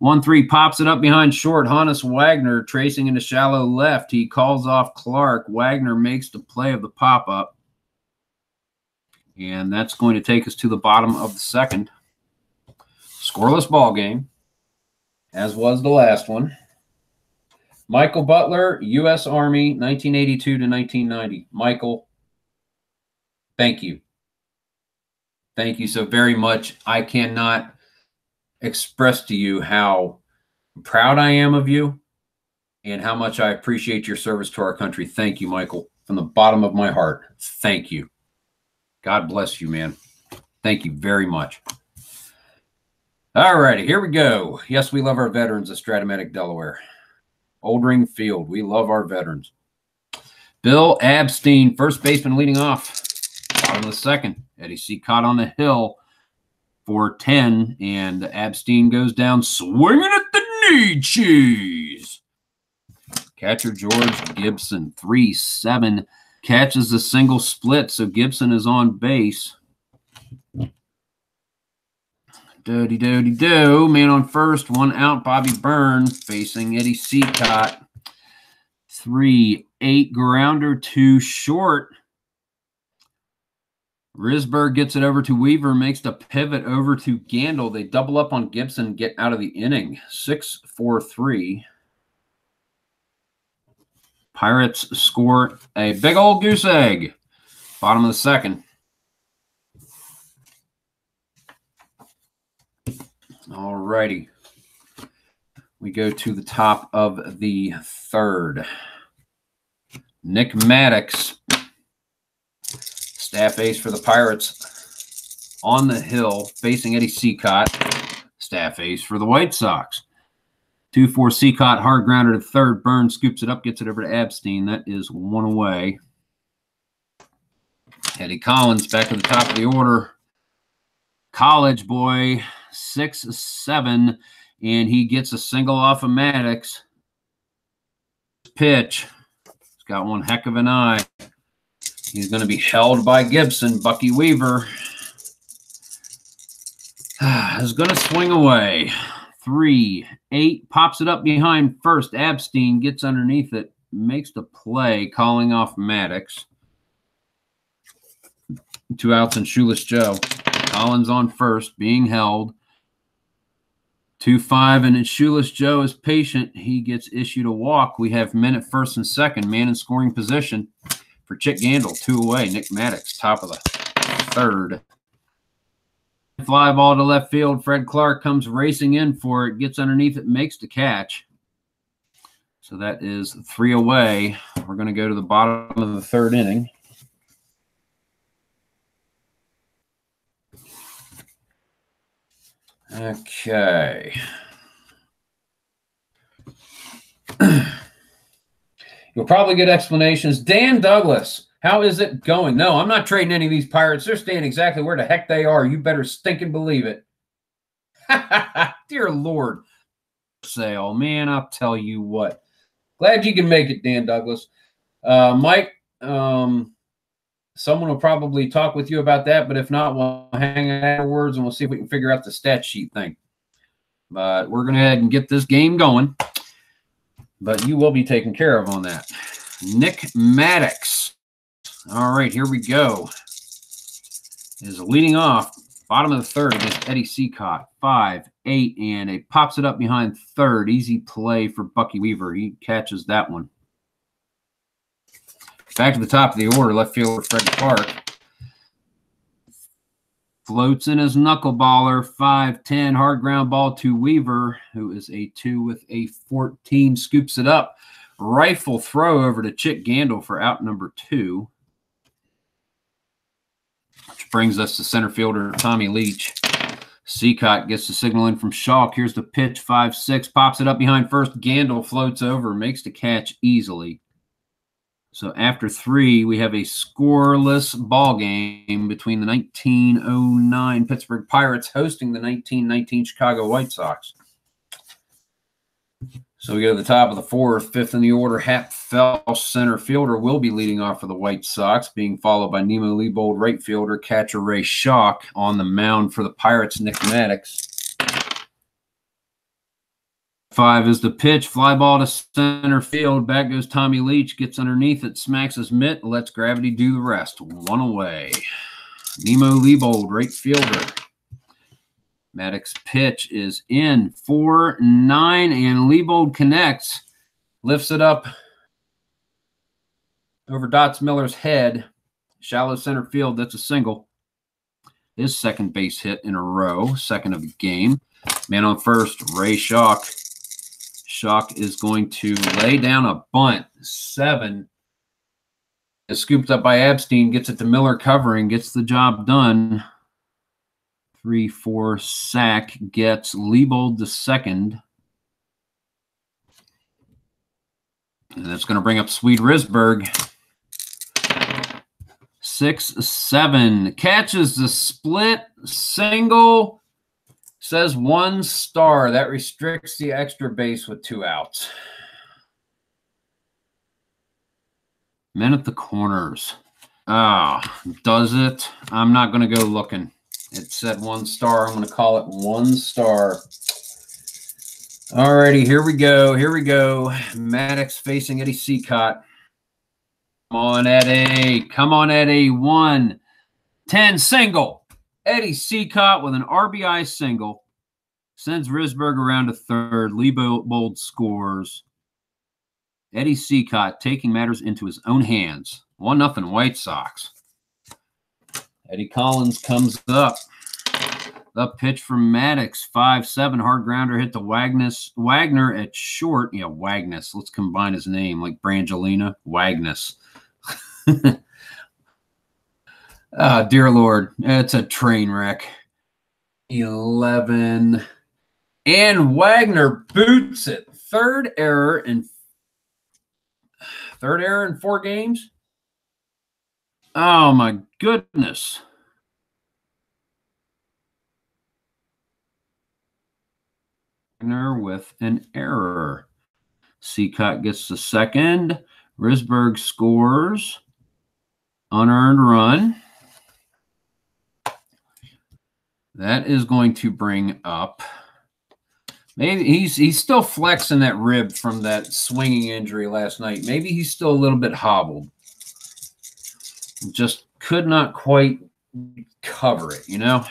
1-3 pops it up behind short. Hannes Wagner tracing into shallow left. He calls off Clark. Wagner makes the play of the pop-up. And that's going to take us to the bottom of the second. Scoreless ball game, as was the last one. Michael Butler, U.S. Army, 1982 to 1990. Michael, thank you. Thank you so very much. I cannot express to you how proud I am of you and how much I appreciate your service to our country. Thank you, Michael, from the bottom of my heart. Thank you. God bless you, man. Thank you very much. All righty, here we go. Yes, we love our veterans at Strat-o-matic, Delaware. Old Ring Field. We love our veterans. Bill Abstein, first baseman leading off. Bottom of the second. Eddie Seacott on the hill for 10. And Abstein goes down swinging at the knee cheese. Catcher George Gibson, 3-7. Catches a single split, so Gibson is on base. Do-de-do-de-do. Man on first, 1 out. Bobby Byrne facing Eddie Seacott. 3-8 grounder to short. Risberg gets it over to Weaver, makes the pivot over to Gandil. They double up on Gibson, get out of the inning. 6-4-3. Pirates score a big old goose egg. Bottom of the second. All righty. We go to the top of the third. Nick Maddox, staff ace for the Pirates, on the hill facing Eddie Seacott, staff ace for the White Sox. 2-4 Seacott, hard grounder to third. Burns scoops it up, gets it over to Abstein. That is 1 away. Eddie Collins back at the top of the order. College boy, 6-7, and he gets a single off of Maddox. Pitch. He's got one heck of an eye. He's going to be held by Gibson. Bucky Weaver is going to swing away. 3-8, pops it up behind first. Abstein gets underneath it. makes the play, calling off Maddox. 2 outs and Shoeless Joe. Collins on first, being held. 2-5, and Shoeless Joe is patient. He gets issued a walk. We have men at first and second, man in scoring position for Chick Gandil. 2 away. Nick Maddox, top of the third. Fly ball to left field. Fred Clark comes racing in for it, gets underneath it, makes the catch. So that is 3 away. We're going to go to the bottom of the third inning. Okay. You'll probably get explanations. Dan Douglas, how is it going? No, I'm not trading any of these Pirates. They're staying exactly where the heck they are. You better stinking believe it. Dear Lord. Sale, man, I'll tell you what. Glad you can make it, Dan Douglas. Mike, someone will probably talk with you about that, but if not, we'll hang out afterwards and we'll see if we can figure out the stat sheet thing. But we're going to go ahead and get this game going. But you will be taken care of on that. Nick Maddox. All right, here we go. Is leading off, bottom of the third against Eddie Seacott. 5-8, and it pops it up behind third. Easy play for Bucky Weaver. He catches that one. Back to the top of the order, left fielder Fred Clark. Floats in his knuckleballer, 5-10, hard ground ball to Weaver, who is a 2 with a 14, scoops it up. Rifle throw over to Chick Gandil for out number 2. Which brings us to center fielder Tommy Leach. Seacott gets the signal in from Schalk. Here's the pitch, 5-6, pops it up behind first. Gandil floats over, makes the catch easily. So after 3, we have a scoreless ball game between the 1909 Pittsburgh Pirates hosting the 1919 Chicago White Sox. So we go to the top of the 4th, 5th in the order. Hap Felsch, center fielder, will be leading off for the White Sox, being followed by Nemo Leibold, right fielder, catcher Ray Schalk. On the mound for the Pirates, Nick Maddox. 5 is the pitch, fly ball to center field. Back goes Tommy Leach, gets underneath it, smacks his mitt, lets gravity do the rest. 1 away. Nemo Leibold, right fielder. Maddox pitch is in, 4-9, and Leibold connects, lifts it up over Dots Miller's head. Shallow center field, that's a single. His second base hit in a row, second of the game. Man on first, Ray Schalk. Schalk is going to lay down a bunt. 7 is scooped up by Abstein, gets it to Miller covering, gets the job done. 3-4 sack, gets Leibold the second. And that's going to bring up Swede Risberg. 6-7, catches the split single. Says 1 star. That restricts the extra base with 2 outs. Men at the corners. Ah, does it? I'm not going to go looking. It said 1 star. I'm going to call it 1 star. All righty, here we go. Here we go. Maddox facing Eddie Seacott. Come on, Eddie. Come on, Eddie. 1-10 single. Eddie Seacott with an RBI single. Sends Risberg around to third. Leibold scores. Eddie Seacott taking matters into his own hands. 1-0 White Sox. Eddie Collins comes up. The pitch from Maddox. 5-7. Hard grounder hit to Wagner at short. Yeah, Wagnus. Let's combine his name like Brangelina. Wagnus. Oh, dear Lord. It's a train wreck. 11. And Wagner boots it. Third error in 4 games. Oh, my goodness. Wagner with an error. Seacott gets the second. Risberg scores. Unearned run. That is going to bring up Maybe he's still flexing that rib from that swinging injury last night. Maybe he's still a little bit hobbled. Just could not quite cover it, you know.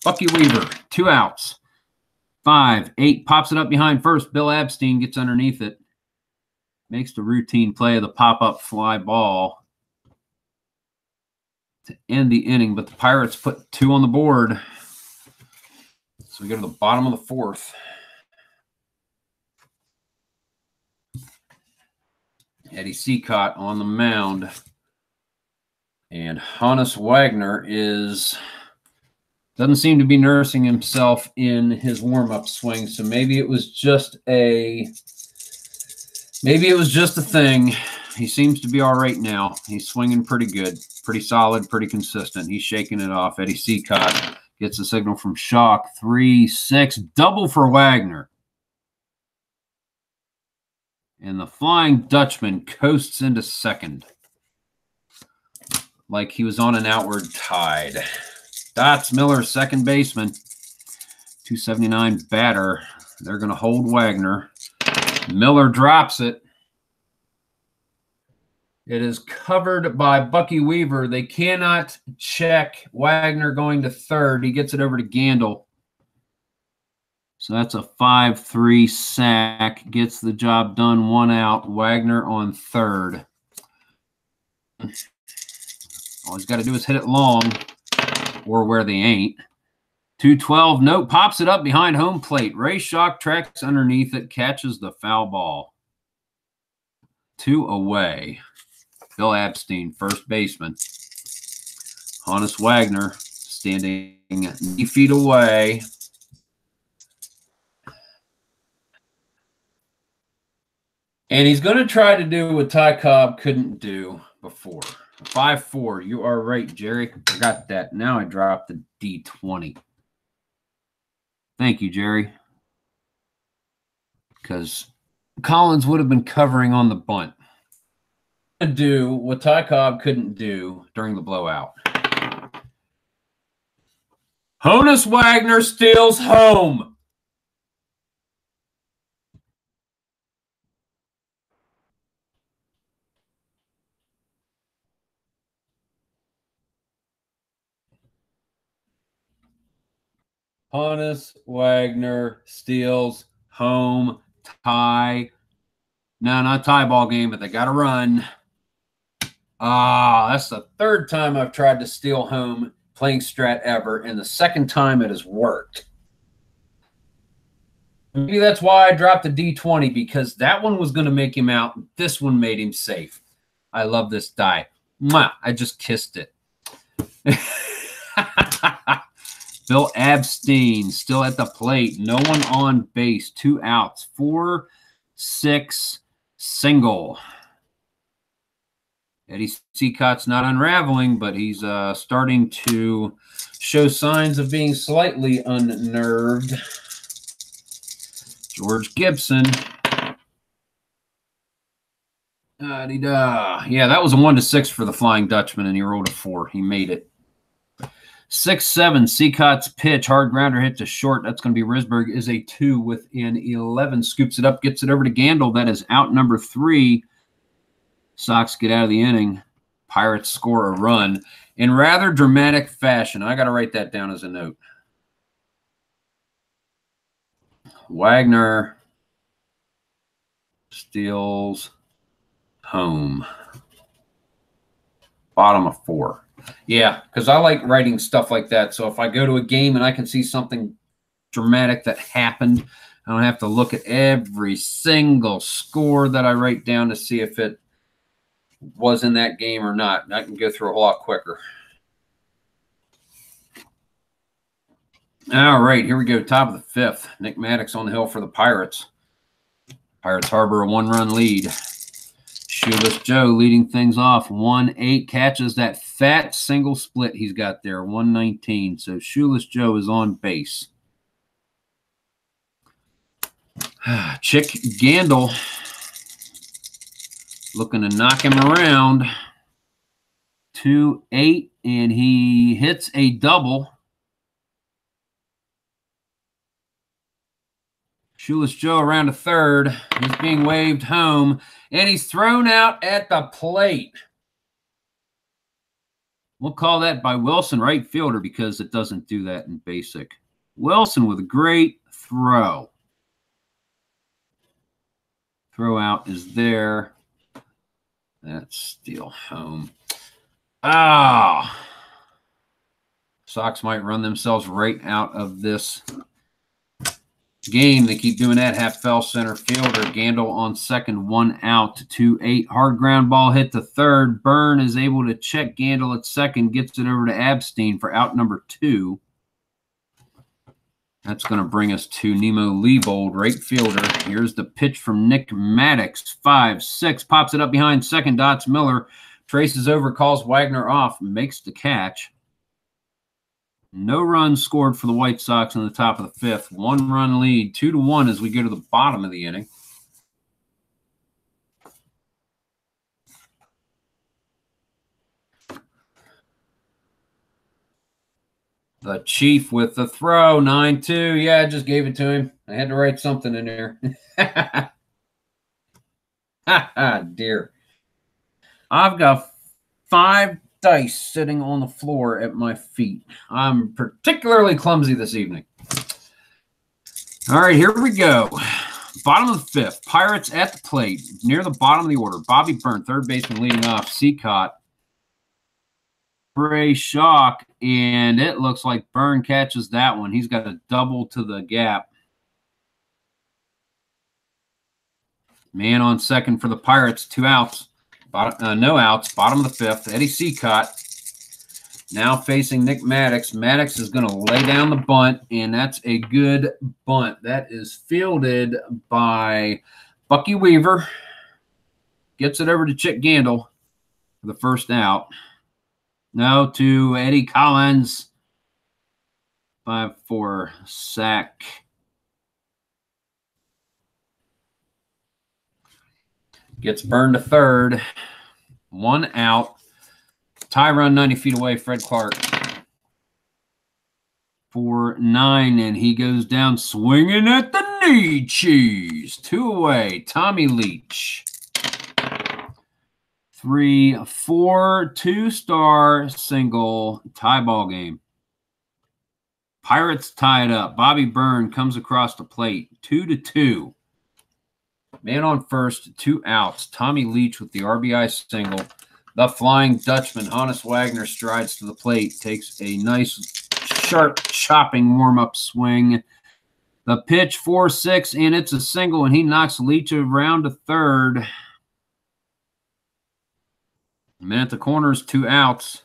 Bucky Weaver, 2 outs. 5, 8, pops it up behind first. Bill Abstein gets underneath it. Makes the routine play of the pop-up fly ball to end the inning, but the Pirates put 2 on the board. So we go to the bottom of the 4th. Eddie Seacott on the mound. And Hannes Wagner doesn't seem to be nursing himself in his warm-up swing, so maybe it was just a thing. He seems to be all right now. He's swinging pretty good, pretty solid, pretty consistent. He's shaking it off. Eddie Seacott gets a signal from Schock. 3-6, double for Wagner. And the Flying Dutchman coasts into second like he was on an outward tide. Dots Miller, second baseman. 279 batter. They're going to hold Wagner. Miller drops it. It is covered by Bucky Weaver. They cannot check Wagner going to third. He gets it over to Gandil. So that's a 5-3 sack. Gets the job done. 1 out. Wagner on third. All he's got to do is hit it long, or where they ain't. 212, note, pops it up behind home plate. Ray Schock tracks underneath it, catches the foul ball. 2 away. Bill Abstein, first baseman. Hannes Wagner standing 9 feet away. And he's going to try to do what Ty Cobb couldn't do before. 5-4. You are right, Jerry. Forgot that. Now I dropped the D20. Thank you, Jerry. Because Collins would have been covering on the bunt. Do what Ty Cobb couldn't do during the blowout. Honus Wagner steals home. Honus Wagner steals home. Tie. No, not tie ball game, but they got to run. That's the 3rd time I've tried to steal home playing strat ever, and the 2nd time it has worked. Maybe that's why I dropped the D20, because that one was going to make him out. This one made him safe. I love this die. Mwah, I just kissed it. Bill Abstein still at the plate. No one on base. 2 outs. 4-6 single. Eddie Seacott's not unraveling, but he's starting to show signs of being slightly unnerved. George Gibson. Yeah, that was a 1-6 for the Flying Dutchman, and he rolled a 4. He made it. 6-7, Seacott's pitch. Hard grounder hit to short. That's going to be Risberg. Is a 2 within 11. Scoops it up, gets it over to Gandil. That is out number 3. Sox get out of the inning. Pirates score a run in rather dramatic fashion. I got to write that down as a note. Wagner steals home. Bottom of 4. Yeah, because I like writing stuff like that. So if I go to a game and I can see something dramatic that happened, I don't have to look at every single score that I write down to see if it was in that game or not. I can go through a whole lot quicker. All right, here we go. Top of the 5th. Nick Maddox on the hill for the Pirates. Pirates harbor a 1-run lead. Shoeless Joe leading things off. 1-8 catches that fat single split he's got there. 119. So Shoeless Joe is on base. Chick Gandil looking to knock him around. 2-8, and he hits a double. Shoeless Joe around to third. He's being waved home, and he's thrown out at the plate. We'll call that by Wilson, right fielder, because it doesn't do that in basic. Wilson with a great throw. Throw out is there. That's steal home. Ah. Sox might run themselves right out of this game. They keep doing that. Half fell center fielder. Gandil on second, 1 out, 2-8. Hard ground ball hit to third. Byrne is able to check Gandil at second, gets it over to Abstein for out number 2. That's going to bring us to Nemo Leibold, right fielder. Here's the pitch from Nick Maddox, 5-6. Pops it up behind second, dots Miller. Traces over, calls Wagner off, makes the catch. No runs scored for the White Sox in the top of the 5th. 1-run lead, 2-1 as we go to the bottom of the inning. The Chief with the throw, 9-2. Yeah, I just gave it to him. I had to write something in there. Dear. I've got 5 dice sitting on the floor at my feet. I'm particularly clumsy this evening. All right, here we go. Bottom of the 5th. Pirates at the plate. Near the bottom of the order. Bobby Byrne, third baseman leading off. Seacott. Ray Shock, and it looks like Byrne catches that one. He's got a double to the gap. Man on second for the Pirates, 2 outs. No outs, bottom of the 5th. Eddie Seacott now facing Nick Maddox. Maddox is going to lay down the bunt, and that's a good bunt. That is fielded by Bucky Weaver. Gets it over to Chick Gandil for the first out. No, to Eddie Collins. 5-4 sack. Gets Byrne to third. 1 out. Tie run 90 feet away, Fred Clark. For 9, and he goes down swinging at the knee cheese. 2 away, Tommy Leach. 3-4, 2-star single tie ball game. Pirates tie it up. Bobby Byrne comes across the plate. 2-2. Man on first, 2 outs. Tommy Leach with the RBI single. The Flying Dutchman, Hannes Wagner, strides to the plate. Takes a nice, sharp, chopping warm-up swing. The pitch, 4-6, and it's a single, and he knocks Leach around to third. Man at the corners, 2 outs.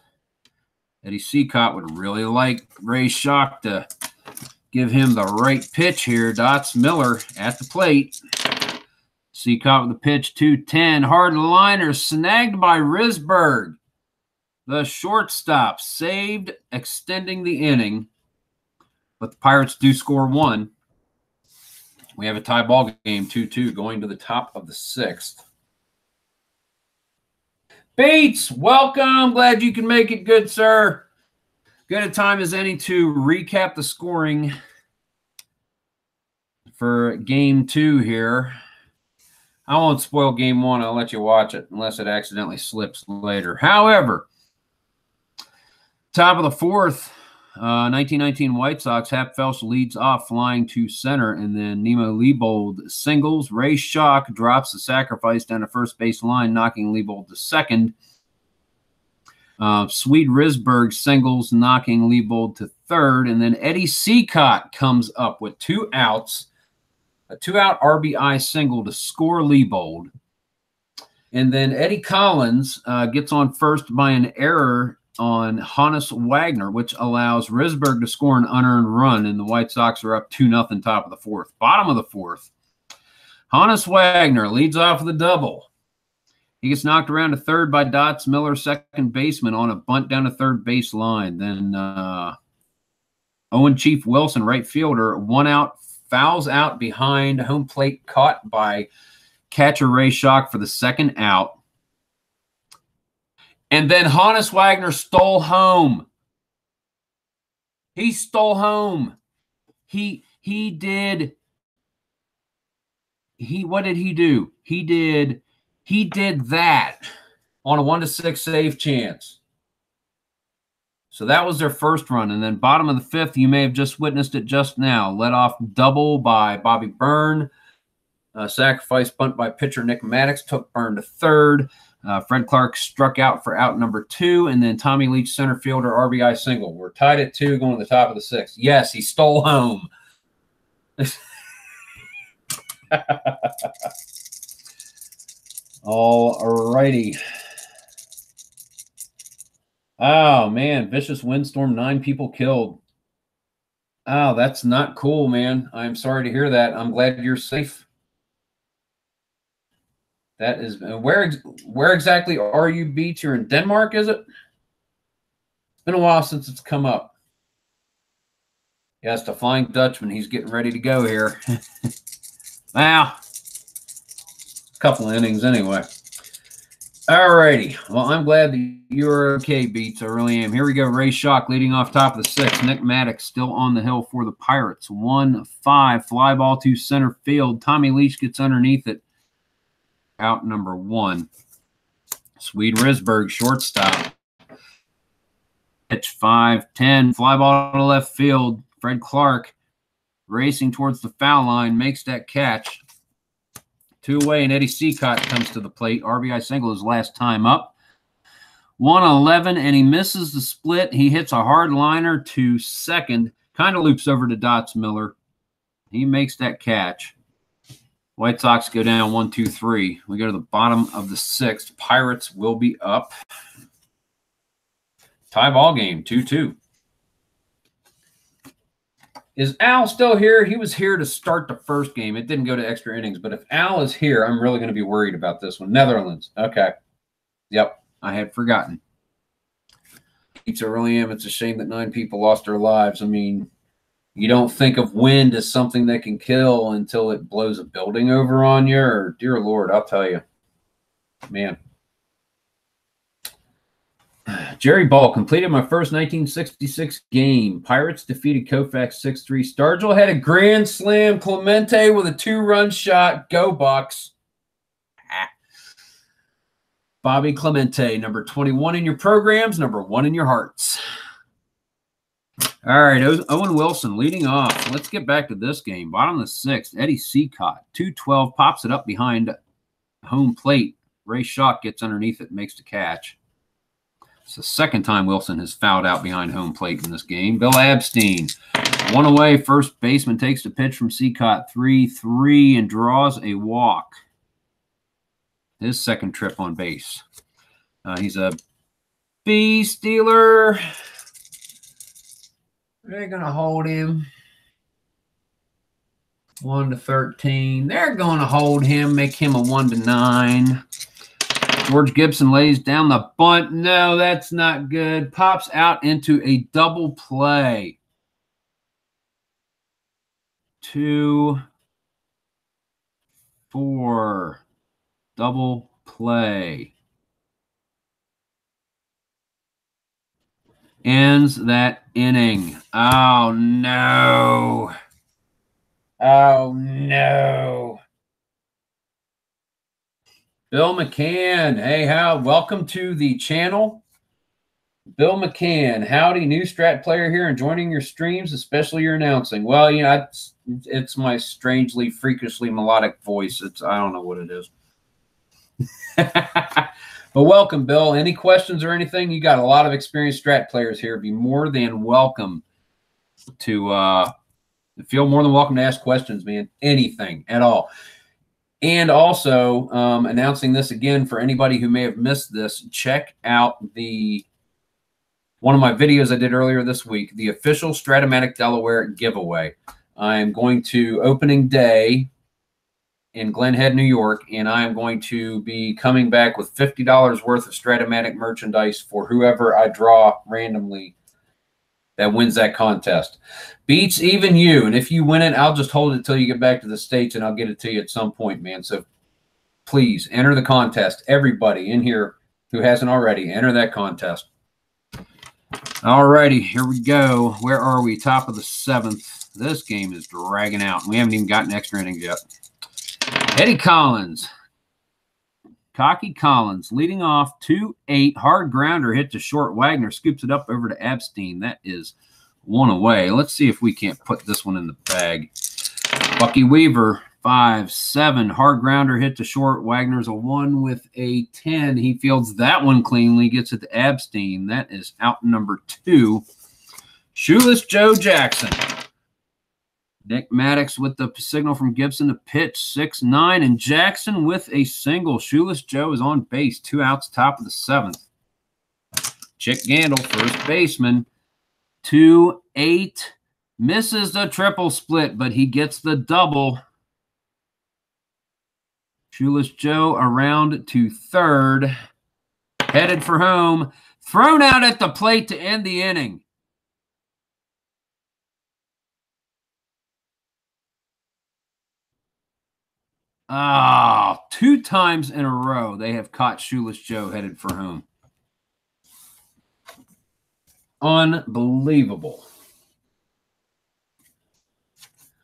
Eddie Seacott would really like Ray Shock to give him the right pitch here. Dots Miller at the plate. Seacott with the pitch, 2-10. Hard liner snagged by Risberg. The shortstop saved, extending the inning. But the Pirates do score 1. We have a tie ball game, 2-2, going to the top of the 6th. Bates, welcome. Glad you can make it, good sir. Good a time as any to recap the scoring for game 2 here. I won't spoil game 1. I'll let you watch it unless it accidentally slips later. However, top of the 4th, 1919 White Sox. Hap Felsch leads off, flying to center, and then Nemo Leibold singles. Ray Shock drops the sacrifice down the first base line, knocking Leibold to second. Swede Risberg singles, knocking Leibold to third, and then Eddie Seacott comes up with 2 outs. A 2-out RBI single to score Leibold. And then Eddie Collins gets on first by an error on Hannes Wagner, which allows Risberg to score an unearned run, and the White Sox are up 2-0 top of the 4th. Bottom of the 4th, Hannes Wagner leads off with a double. He gets knocked around to third by Dots Miller, second baseman, on a bunt down to third base line. Then Owen Chief Wilson, right fielder, 1 out, fouls out behind home plate, caught by catcher Ray Shock for the 2nd out. And then Hannes Wagner stole home. He stole home. He did what did he do? He did that on a 1-6 save chance. So that was their first run. And then bottom of the fifth, you may have just witnessed it just now. Led off double by Bobby Byrne. Sacrifice bunt by pitcher Nick Maddox took Byrne to third. Fred Clark struck out for out number 2. And then Tommy Leach, center fielder, RBI single. We're tied at 2 going to the top of the 6th. Yes, he stole home. All righty. Oh, man. Vicious windstorm, 9 people killed. Oh, that's not cool, man. I'm sorry to hear that. I'm glad you're safe. That is where exactly are you, Beach? You're in Denmark, is it? It's been a while since it's come up. Yes, the Flying Dutchman. He's getting ready to go here. Wow. A couple of innings anyway. All righty. Well, I'm glad that you're okay, Beats. I really am. Here we go. Ray Schock leading off top of the 6th. Nick Maddox still on the hill for the Pirates. 1-5. Fly ball to center field. Tommy Leach gets underneath it. Out number 1. Swede Risberg, shortstop. Pitch 5-10. Fly ball to left field. Fred Clark racing towards the foul line. Makes that catch. 2 away, and Eddie Seacott comes to the plate. RBI single his last time up. 1-11, and he misses the split. He hits a hard liner to second. Kind of loops over to Dots Miller. He makes that catch. White Sox go down 1-2-3. We go to the bottom of the 6th. Pirates will be up. Tie ball game, 2-2. Is Al still here? He was here to start the first game. It didn't go to extra innings. But if Al is here, I'm really going to be worried about this one. Netherlands. Okay. Yep. I had forgotten. I really am. It's a shame that 9 people lost their lives. I mean, you don't think of wind as something that can kill until it blows a building over on you. Or, dear Lord, I'll tell you. Man. Jerry Ball completed my first 1966 game. Pirates defeated Koufax 6-3. Stargell had a grand slam. Clemente with a 2-run shot. Go Bucks. Bobby Clemente, number 21 in your programs, number 1 in your hearts. All right, Owen Wilson leading off. Let's get back to this game. Bottom of the 6th, Eddie Seacott, 2-12, pops it up behind home plate. Ray Schock gets underneath it and makes the catch. It's the second time Wilson has fouled out behind home plate in this game. Bill Abstein, 1 away. First baseman takes the pitch from Seacott, 3-3, and draws a walk. His second trip on base. He's a bee stealer. They're going to hold him. 1-13. They're going to hold him, make him a 1-9. George Gibson lays down the bunt. No, that's not good. Pops out into a double play. 2-4. Double play. Ends that inning. Oh, no. Oh, no. Bill McCann. Hey, welcome to the channel. Bill McCann. Howdy, new strat player here and joining your streams, especially your announcing. Well, you know, it's my strangely, freakishly melodic voice. I don't know what it is. But welcome, Bill. Any questions or anything? You got a lot of experienced strat players here. Be more than welcome to feel more than welcome to ask questions, man. Anything at all. And also, announcing this again for anybody who may have missed this, check out one of my videos I did earlier this week, the official Strat-o-matic Delaware giveaway. I'm going to opening day in Glen Head, New York, and I am going to be coming back with $50 worth of Strat-o-matic merchandise for whoever I draw randomly that wins that contest. Beats even you, and if you win it, I'll just hold it until you get back to the States, and I'll get it to you at some point, man. So please enter the contest. Everybody in here who hasn't already, enter that contest. All righty, here we go. Where are we? Top of the 7th. This game is dragging out. We haven't even gotten extra innings yet. Eddie Collins. Cocky Collins leading off 2-8. Hard grounder hit to short. Wagner scoops it up over to Abstein. That is one away. Let's see if we can't put this one in the bag. Bucky Weaver, 5-7. Hard grounder hit to short. Wagner's a 1 with a 10. He fields that one cleanly, gets it to Abstein. That is out number 2. Shoeless Joe Jackson. Nick Maddox with the signal from Gibson to pitch, 6-9, and Jackson with a single. Shoeless Joe is on base, 2 outs, top of the 7th. Chick Gandil, first baseman, 2-8, misses the triple split, but he gets the double. Shoeless Joe around to third, headed for home, thrown out at the plate to end the inning. Ah, 2 times in a row they have caught Shoeless Joe headed for home. Unbelievable.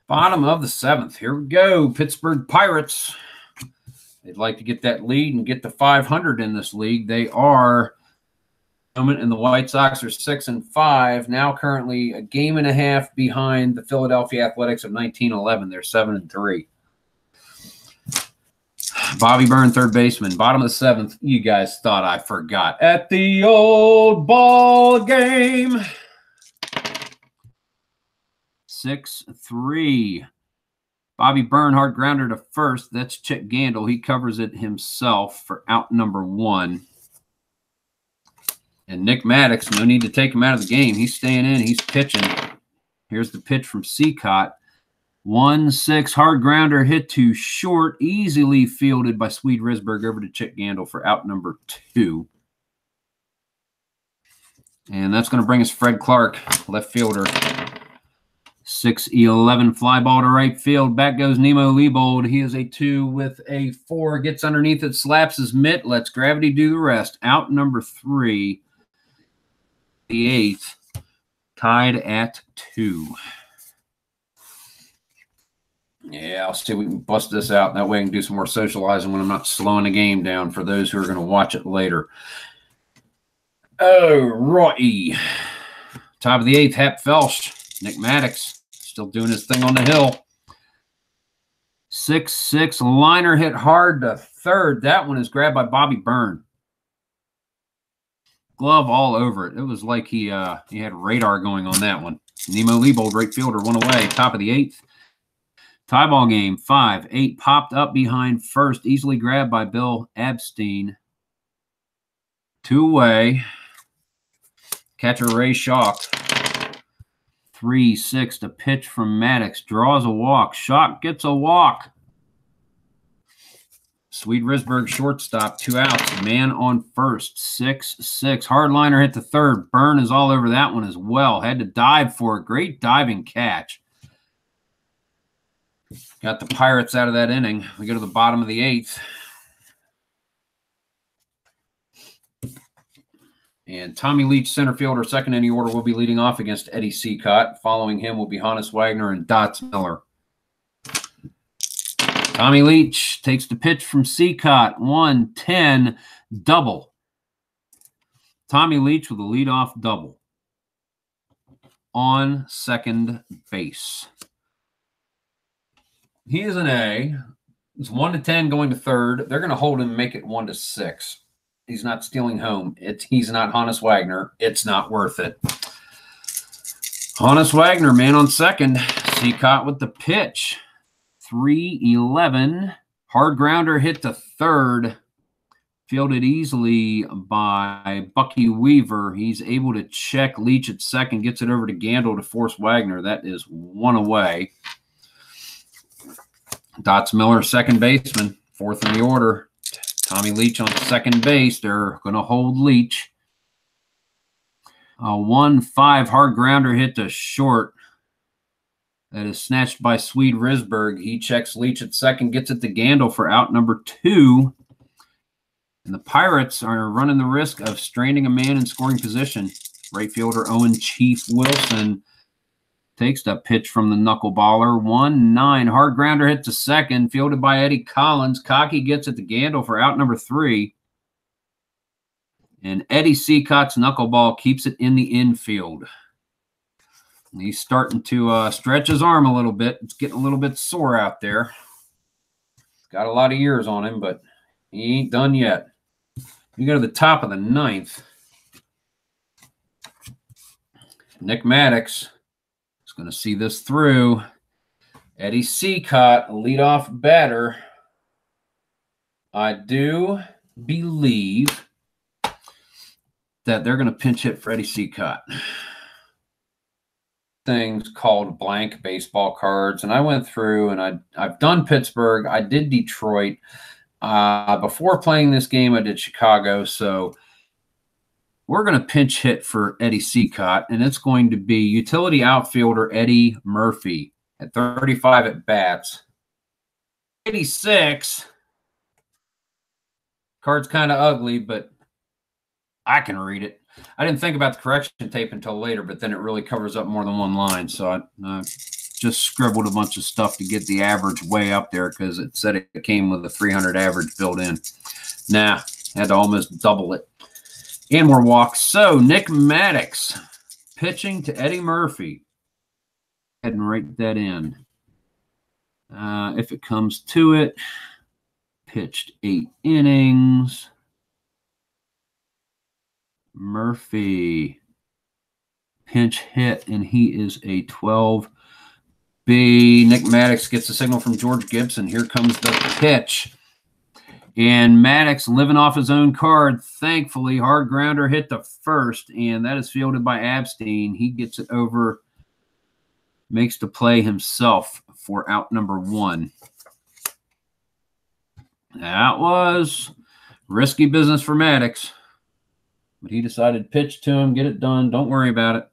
Bottom of the 7th. Here we go. Pittsburgh Pirates. They'd like to get that lead and get to 500 in this league. They are, and the White Sox are 6-5. Now currently a game and a half behind the Philadelphia Athletics of 1911. They're 7-3. Bobby Byrne, third baseman. Bottom of the 7th. You guys thought I forgot. At the old ball game. 6-3. Bobby Byrne, hard grounder to first. That's Chick Gandil. He covers it himself for out number 1. And Nick Maddox, no need to take him out of the game. He's staying in. He's pitching. Here's the pitch from Seacott. 1-6, hard grounder hit to short, easily fielded by Swede Risberg over to Chick Gandil for out number 2. And that's going to bring us Fred Clark, left fielder. 6-11 fly ball to right field. Back goes Nemo Leibold. He is a 2 with a 4. Gets underneath it, slaps his mitt. Lets gravity do the rest. Out number 3. The 8th. Tied at 2. Yeah, I'll see if we can bust this out. That way I can do some more socializing when I'm not slowing the game down for those who are going to watch it later. Oh, Roy. Top of the 8th, Hap Felsch. Nick Maddox still doing his thing on the hill. 6-6, liner hit hard to third. That one is grabbed by Bobby Byrne. Glove all over it. It was like he had radar going on that one. Nemo Leibold, right fielder, 1 away. Top of the 8th. Tie ball game, 5-8, popped up behind first, easily grabbed by Bill Abstein. 2 away. Catcher Ray Schock. 3-6 to pitch from Maddox. Draws a walk. Schock gets a walk. Swede Risberg shortstop, 2 outs. Man on first, 6-6. Hardliner hit the third. Byrne is all over that one as well. Had to dive for a great diving catch. Got the Pirates out of that inning. We go to the bottom of the 8th. And Tommy Leach, center fielder, second in the order, will be leading off against Eddie Seacott. Following him will be Hannes Wagner and Dots Miller. Tommy Leach takes the pitch from Seacott. 1-10, double. Tommy Leach with a leadoff double on second base. He is an A. It's 1-10 going to third. They're going to hold him and make it 1-6. He's not stealing home. He's not Hannes Wagner. It's not worth it. Hannes Wagner, man on second. Seacott with the pitch. 3-11. Hard grounder hit to third. Fielded easily by Bucky Weaver. He's able to check Leach at second. Gets it over to Gandil to force Wagner. That is 1 away. Dots Miller, second baseman, 4th in the order. Tommy Leach on second base. They're going to hold Leach. A 1-5 hard grounder hit to short. That is snatched by Swede Risberg. He checks Leach at second, gets it to Gandil for out number 2. And the Pirates are running the risk of stranding a man in scoring position. Right fielder Owen Chief Wilson takes the pitch from the knuckleballer. 1-9. Hard grounder hit to second, fielded by Eddie Collins. Cocky gets it to Gandil for out number 3. And Eddie Seacott's knuckleball keeps it in the infield. And he's starting to stretch his arm a little bit. It's getting a little bit sore out there. Got a lot of years on him, but he ain't done yet. You go to the top of the 9th. Nick Maddox is going to see this through. Eddie Seacott, leadoff batter. I do believe that they're going to pinch hit for Eddie Seacott. Things called blank baseball cards, and I went through and I've done Pittsburgh. I did Detroit. Before playing this game, I did Chicago. So we're going to pinch hit for Eddie Seacott, and it's going to be utility outfielder Eddie Murphy at 35 at bats. 86. Card's kind of ugly, but I can read it. I didn't think about the correction tape until later, but then it really covers up more than one line. So I just scribbled a bunch of stuff to get the average way up there because it said it came with a 300 average built in. Nah, had to almost double it. And more walks. So Nick Maddox pitching to Eddie Murphy. Go ahead and write that in. If it comes to it, pitched 8 innings. Murphy pinch hit, and he is a 12B. Nick Maddox gets a signal from George Gibson. Here comes the pitch. And Maddox living off his own card, thankfully. Hard grounder hit to first, and that is fielded by Abstein. He gets it over, makes the play himself for out number 1. That was risky business for Maddox, but he decided to pitch to him, get it done. Don't worry about it.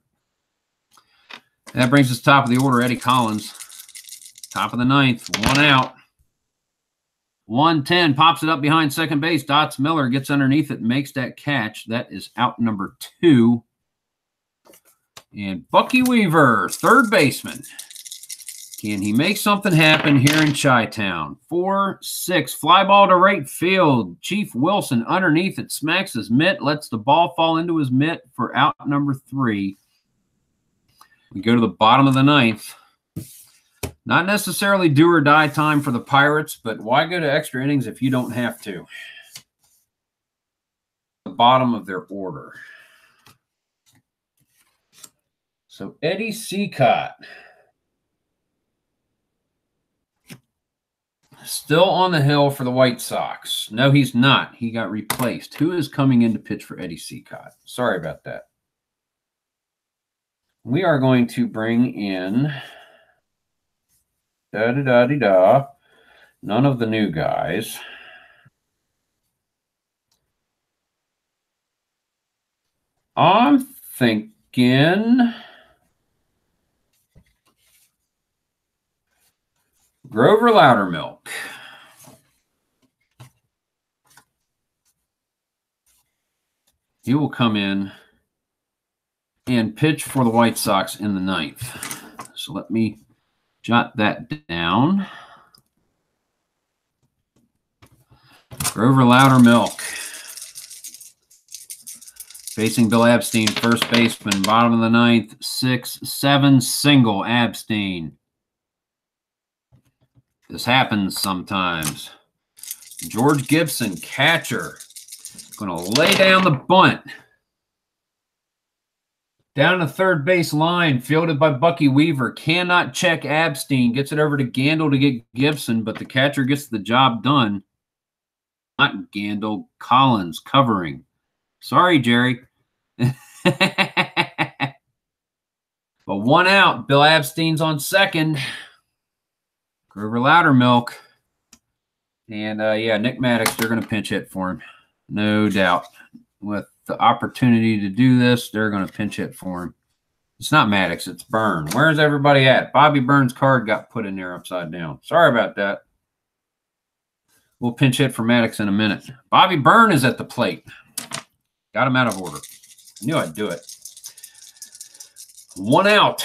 That brings us top of the order, Eddie Collins. Top of the 9th, 1 out. 1-10, pops it up behind second base. Dots Miller gets underneath it, makes that catch. That is out number 2. And Bucky Weaver, third baseman. Can he make something happen here in Chi-Town? 4-6, fly ball to right field. Chief Wilson underneath it, smacks his mitt, lets the ball fall into his mitt for out number 3. We go to the bottom of the 9th. Not necessarily do or die time for the Pirates, but why go to extra innings if you don't have to? The bottom of their order. So Eddie Seacott. Still on the hill for the White Sox. No, he's not. He got replaced. Who is coming in to pitch for Eddie Seacott? Sorry about that. We are going to bring in none of the new guys. I'm thinking Grover Loudermilk. He will come in and pitch for the White Sox in the 9th. So let me jot that down. Grover Loudermilk. Facing Bill Abstein, first baseman, bottom of the 9th, 6-7 single, Abstein. This happens sometimes. George Gibson, catcher, going to lay down the bunt. Down the third base line, fielded by Bucky Weaver. Cannot check Abstein. Gets it over to Gandil to get Gibson, but the catcher gets the job done. Not Gandil, Collins covering. Sorry, Jerry. But 1 out. Bill Abstein's on second. Grover Loudermilk. And, yeah, Nick Maddox, they're going to pinch hit for him. No doubt. With the opportunity to do this, they're going to pinch hit for him. It's not Maddox, it's Byrne. Where's everybody at? Bobby Byrne's card got put in there upside down. Sorry about that. We'll pinch hit for Maddox in a minute. Bobby Byrne is at the plate. Got him out of order. I knew I'd do it. 1 out.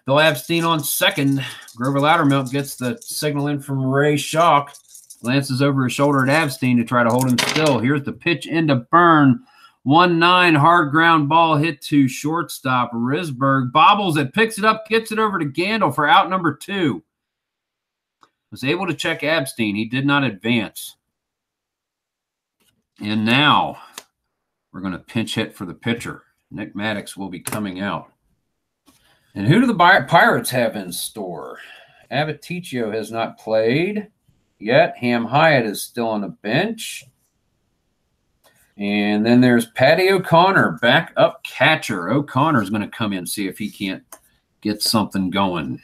Bill Abstein on second. Grover Loudermilk gets the signal in from Ray Schalk. Glances over his shoulder at Abstein to try to hold him still. Here's the pitch into Byrne. 1-9, hard ground ball hit to shortstop. Risberg bobbles it, picks it up, gets it over to Gandil for out number 2. Was able to check Abstein. He did not advance. And now we're going to pinch hit for the pitcher. Nick Maddox will be coming out. And who do the Pirates have in store? Abaticio has not played yet. Ham Hyatt is still on the bench. And then there's Patty O'Connor, backup catcher. O'Connor's going to come in, see if he can't get something going.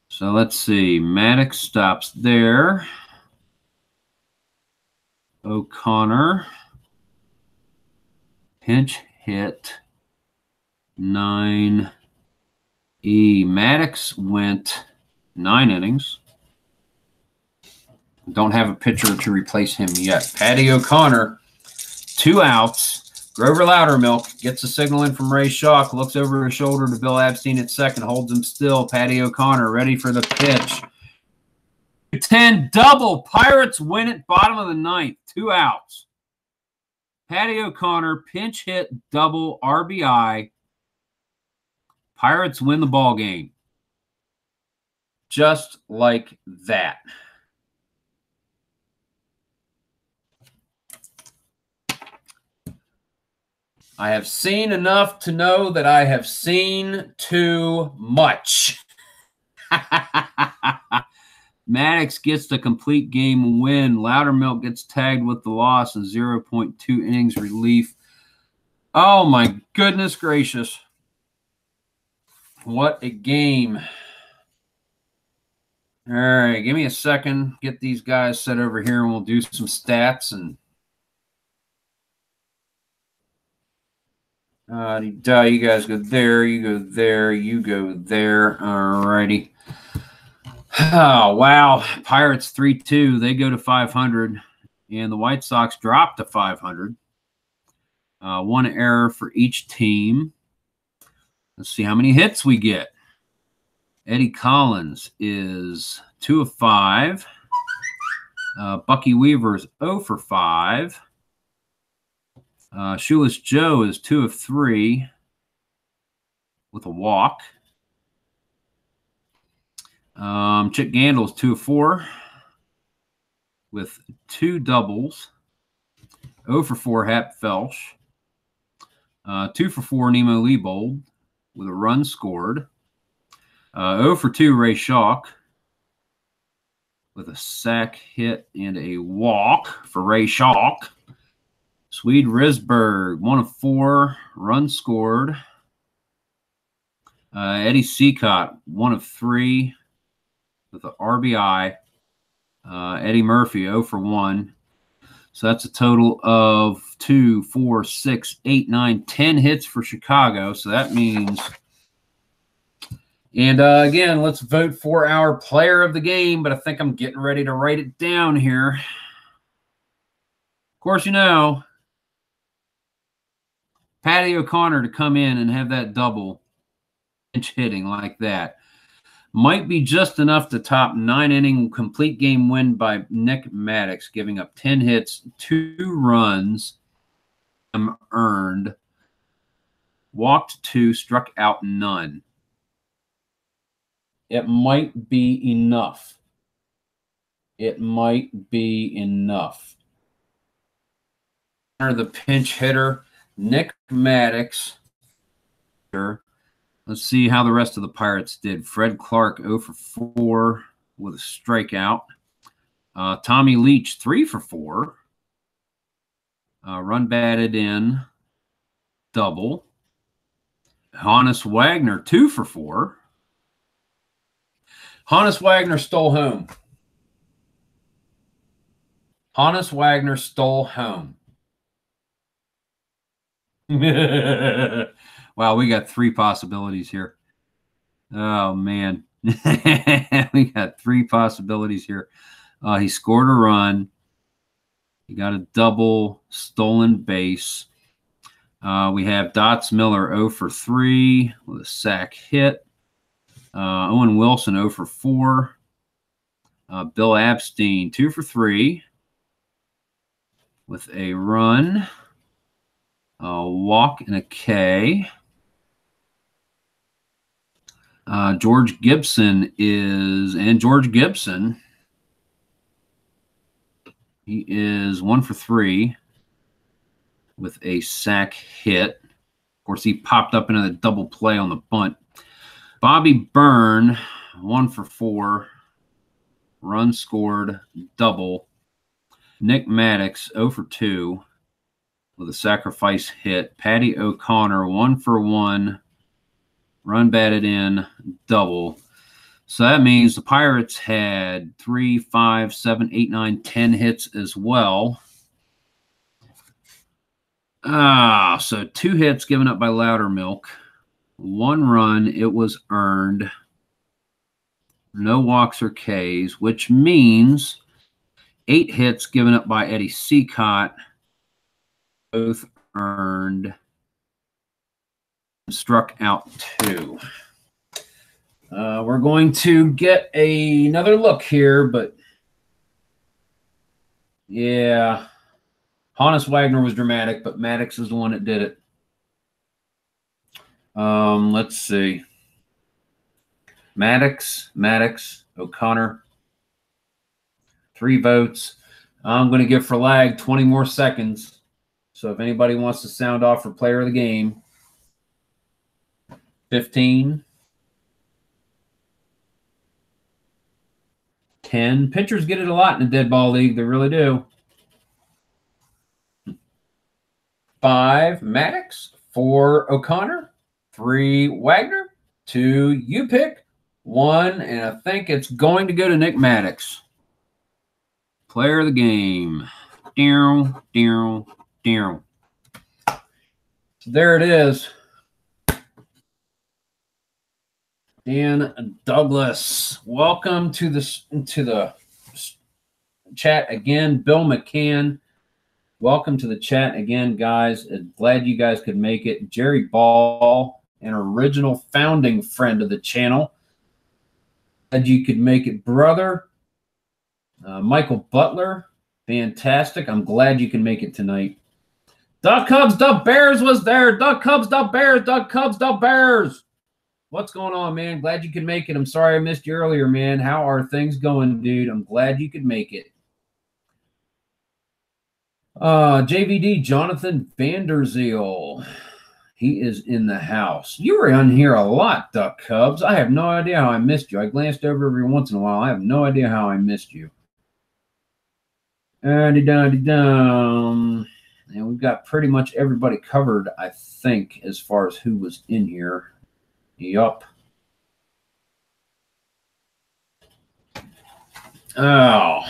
So let's see. Maddox stops there. O'Connor. Pinch hit. 9E. Maddox went 9 innings. Don't have a pitcher to replace him yet. Patty O'Connor, 2 outs. Grover Loudermilk gets a signal in from Ray Schalk, looks over his shoulder to Bill Abstein at second, holds him still. Patty O'Connor ready for the pitch. 10 double. Pirates win it, bottom of the 9th. 2 outs. Patty O'Connor, pinch hit, double, RBI. Pirates win the ball game. Just like that. I have seen enough to know that I have seen too much. Maddox gets the complete game win. Loudermilk gets tagged with the loss and 0.2 innings relief. Oh, my goodness gracious. What a game. All right, give me a second. Get these guys set over here, and we'll do some stats. And you guys go there, you go there, you go there. All righty. Oh, wow. Pirates 3-2. They go to 500, and the White Sox drop to 500. 1 error for each team. Let's see how many hits we get. Eddie Collins is 2 of 5. Bucky Weaver is 0 for 5. Shoeless Joe is 2 of 3 with a walk. Chick Gandil is 2 of 4 with 2 doubles. 0 for 4 Hap Felsch. 2 for 4 Nemo Leibold with a run scored. 0 for 2 Ray Schalk with a sac hit and a walk for Ray Schalk. Swede Risberg, 1 of 4, run scored. Eddie Seacott, 1 of 3 with an RBI. Eddie Murphy, 0 for 1. So that's a total of 2, 4, 6, 8, 9, 10 hits for Chicago. So that means, and again, let's vote for our player of the game, but I think I'm getting ready to write it down here. Of course, you know, Patty O'Connor to come in and have that double pinch hitting like that might be just enough to top 9-inning complete game win by Nick Maddox, giving up 10 hits, 2 runs earned, walked 2, struck out none. It might be enough. It might be enough. The pinch hitter, Nick Maddox. Let's see how the rest of the Pirates did. Fred Clark, 0 for 4 with a strikeout. Tommy Leach, 3 for 4. Run batted in, double. Honus Wagner, 2 for 4. Honus Wagner stole home. Honus Wagner stole home. Wow, we got 3 possibilities here. Oh, man. We got 3 possibilities here. He scored a run. He got a double, stolen base. We have Dots Miller 0 for 3 with a sack hit. Owen Wilson 0 for 4. Bill Abstein 2 for 3 with a run, a walk, and a K. George Gibson he is 1 for 3 with a sack hit. Of course, he popped up into the double play on the bunt. Bobby Byrne, 1 for 4. Run scored, double. Nick Maddox, 0 for 2 with a sacrifice hit. Patty O'Connor, 1 for 1. Run batted in, double. So that means the Pirates had 3, 5, 7, 8, 9, 10 hits as well. So 2 hits given up by Loudermilk. 1 run, it was earned. No walks or Ks, which means 8 hits given up by Eddie Seacott. Both earned. Struck out 2. We're going to get another look here, but yeah, Honus Wagner was dramatic, but Maddox is the one that did it. Let's see. Maddox, O'Connor, 3 votes. I'm going to give for lag 20 more seconds. So if anybody wants to sound off for player of the game, 15, 10. Pitchers get it a lot in the dead ball league. They really do. 5, Maddox. 4, O'Connor. 3, Wagner. 2, you pick. 1, and I think it's going to go to Nick Maddox. Player of the game. So there it is. Dan Douglas, welcome to the chat again. Bill McCann, welcome to the chat again, guys. Glad you guys could make it. Jerry Ball, an original founding friend of the channel. Glad you could make it, brother. Michael Butler, fantastic. I'm glad you can make it tonight. Duck Cubs, Duck Bears was there. Duck Cubs, Duck Bears, Duck Cubs, Duck Bears. What's going on, man? Glad you could make it. I'm sorry I missed you earlier, man. How are things going, dude? I'm glad you could make it. JVD, Jonathan Vanderzeel. He is in the house. You were on here a lot, Duck Cubs. I have no idea how I missed you. I glanced over every once in a while. I have no idea how I missed you. And we've got pretty much everybody covered, I think, as far as who was in here. Yup. Oh.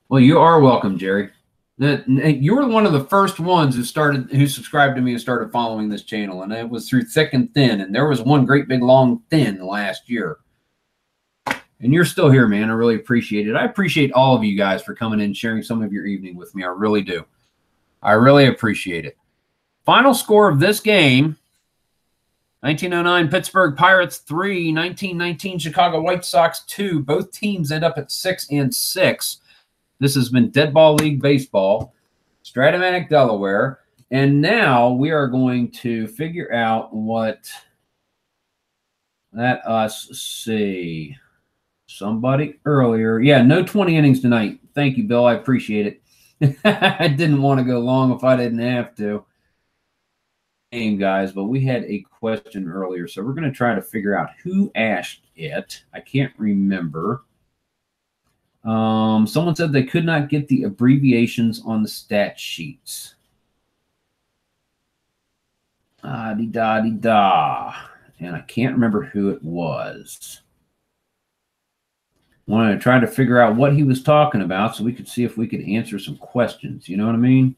Well, you are welcome, Jerry. You were one of the first ones who subscribed to me and started following this channel, and it was through thick and thin, and there was one great big long thin last year. And you're still here, man. I really appreciate it. I appreciate all of you guys for coming in and sharing some of your evening with me. I really do. I really appreciate it. Final score of this game, 1909 Pittsburgh Pirates 3, 1919 Chicago White Sox 2. Both teams end up at 6-6. This has been Dead Ball League Baseball, Strat-o-matic Delaware. And now we are going to figure out what – let us see. Somebody earlier. Yeah, no 20 innings tonight. Thank you, Bill. I appreciate it. I didn't want to go long if I didn't have to. Guys, but we had a question earlier, so we're going to try to figure out who asked it. I can't remember. Someone said they could not get the abbreviations on the stat sheets. Ah-dee-da-dee-da. And I can't remember who it was. Wanted to try to figure out what he was talking about so we could see if we could answer some questions. You know what I mean?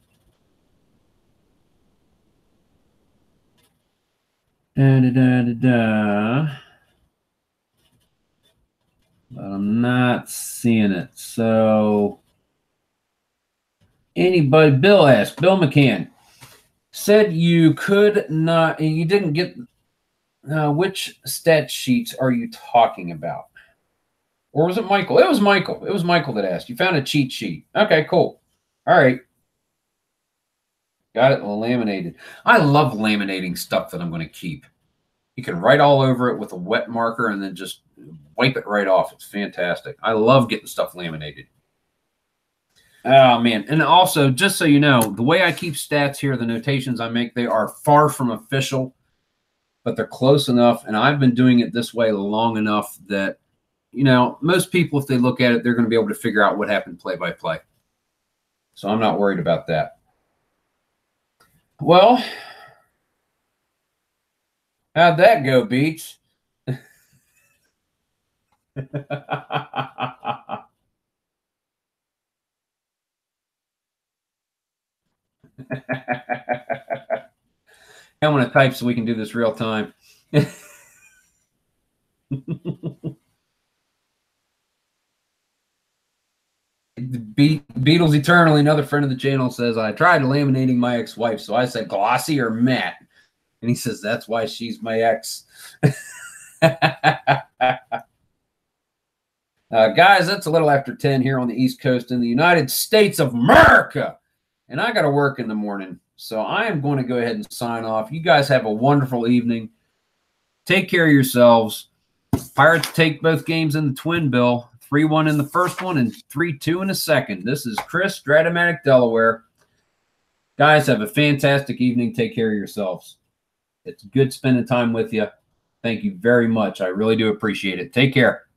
But I'm not seeing it. So anybody, Bill asked, Bill McCann, Said you could not, you didn't get, which stat sheets are you talking about? Or was it Michael? It was Michael. It was Michael that asked. You found a cheat sheet. Okay, cool. All right. Got it laminated. I love laminating stuff that I'm going to keep. You can write all over it with a wet marker and then just wipe it right off. It's fantastic. I love getting stuff laminated. Oh, man. And also, just so you know, the way I keep stats here, the notations I make, they are far from official, but they're close enough. And I've been doing it this way long enough that, you know, most people, if they look at it, they're going to be able to figure out what happened play by play. So I'm not worried about that. Well, how'd that go, Beats? I'm going to type so we can do this real time. Beatles Eternally, another friend of the channel, says, I tried laminating my ex-wife, so I said glossy or matte. And he says, that's why she's my ex. Guys, that's a little after 10 here on the East Coast in the United States of America. And I got to work in the morning. So I am going to go ahead and sign off. You guys have a wonderful evening. Take care of yourselves. Pirates take both games in the Twinbill. 3-1 in the first one and 3-2 in the second. This is Chris, strat-o-matic, Delaware. Guys, have a fantastic evening. Take care of yourselves. It's good spending time with you. Thank you very much. I really do appreciate it. Take care.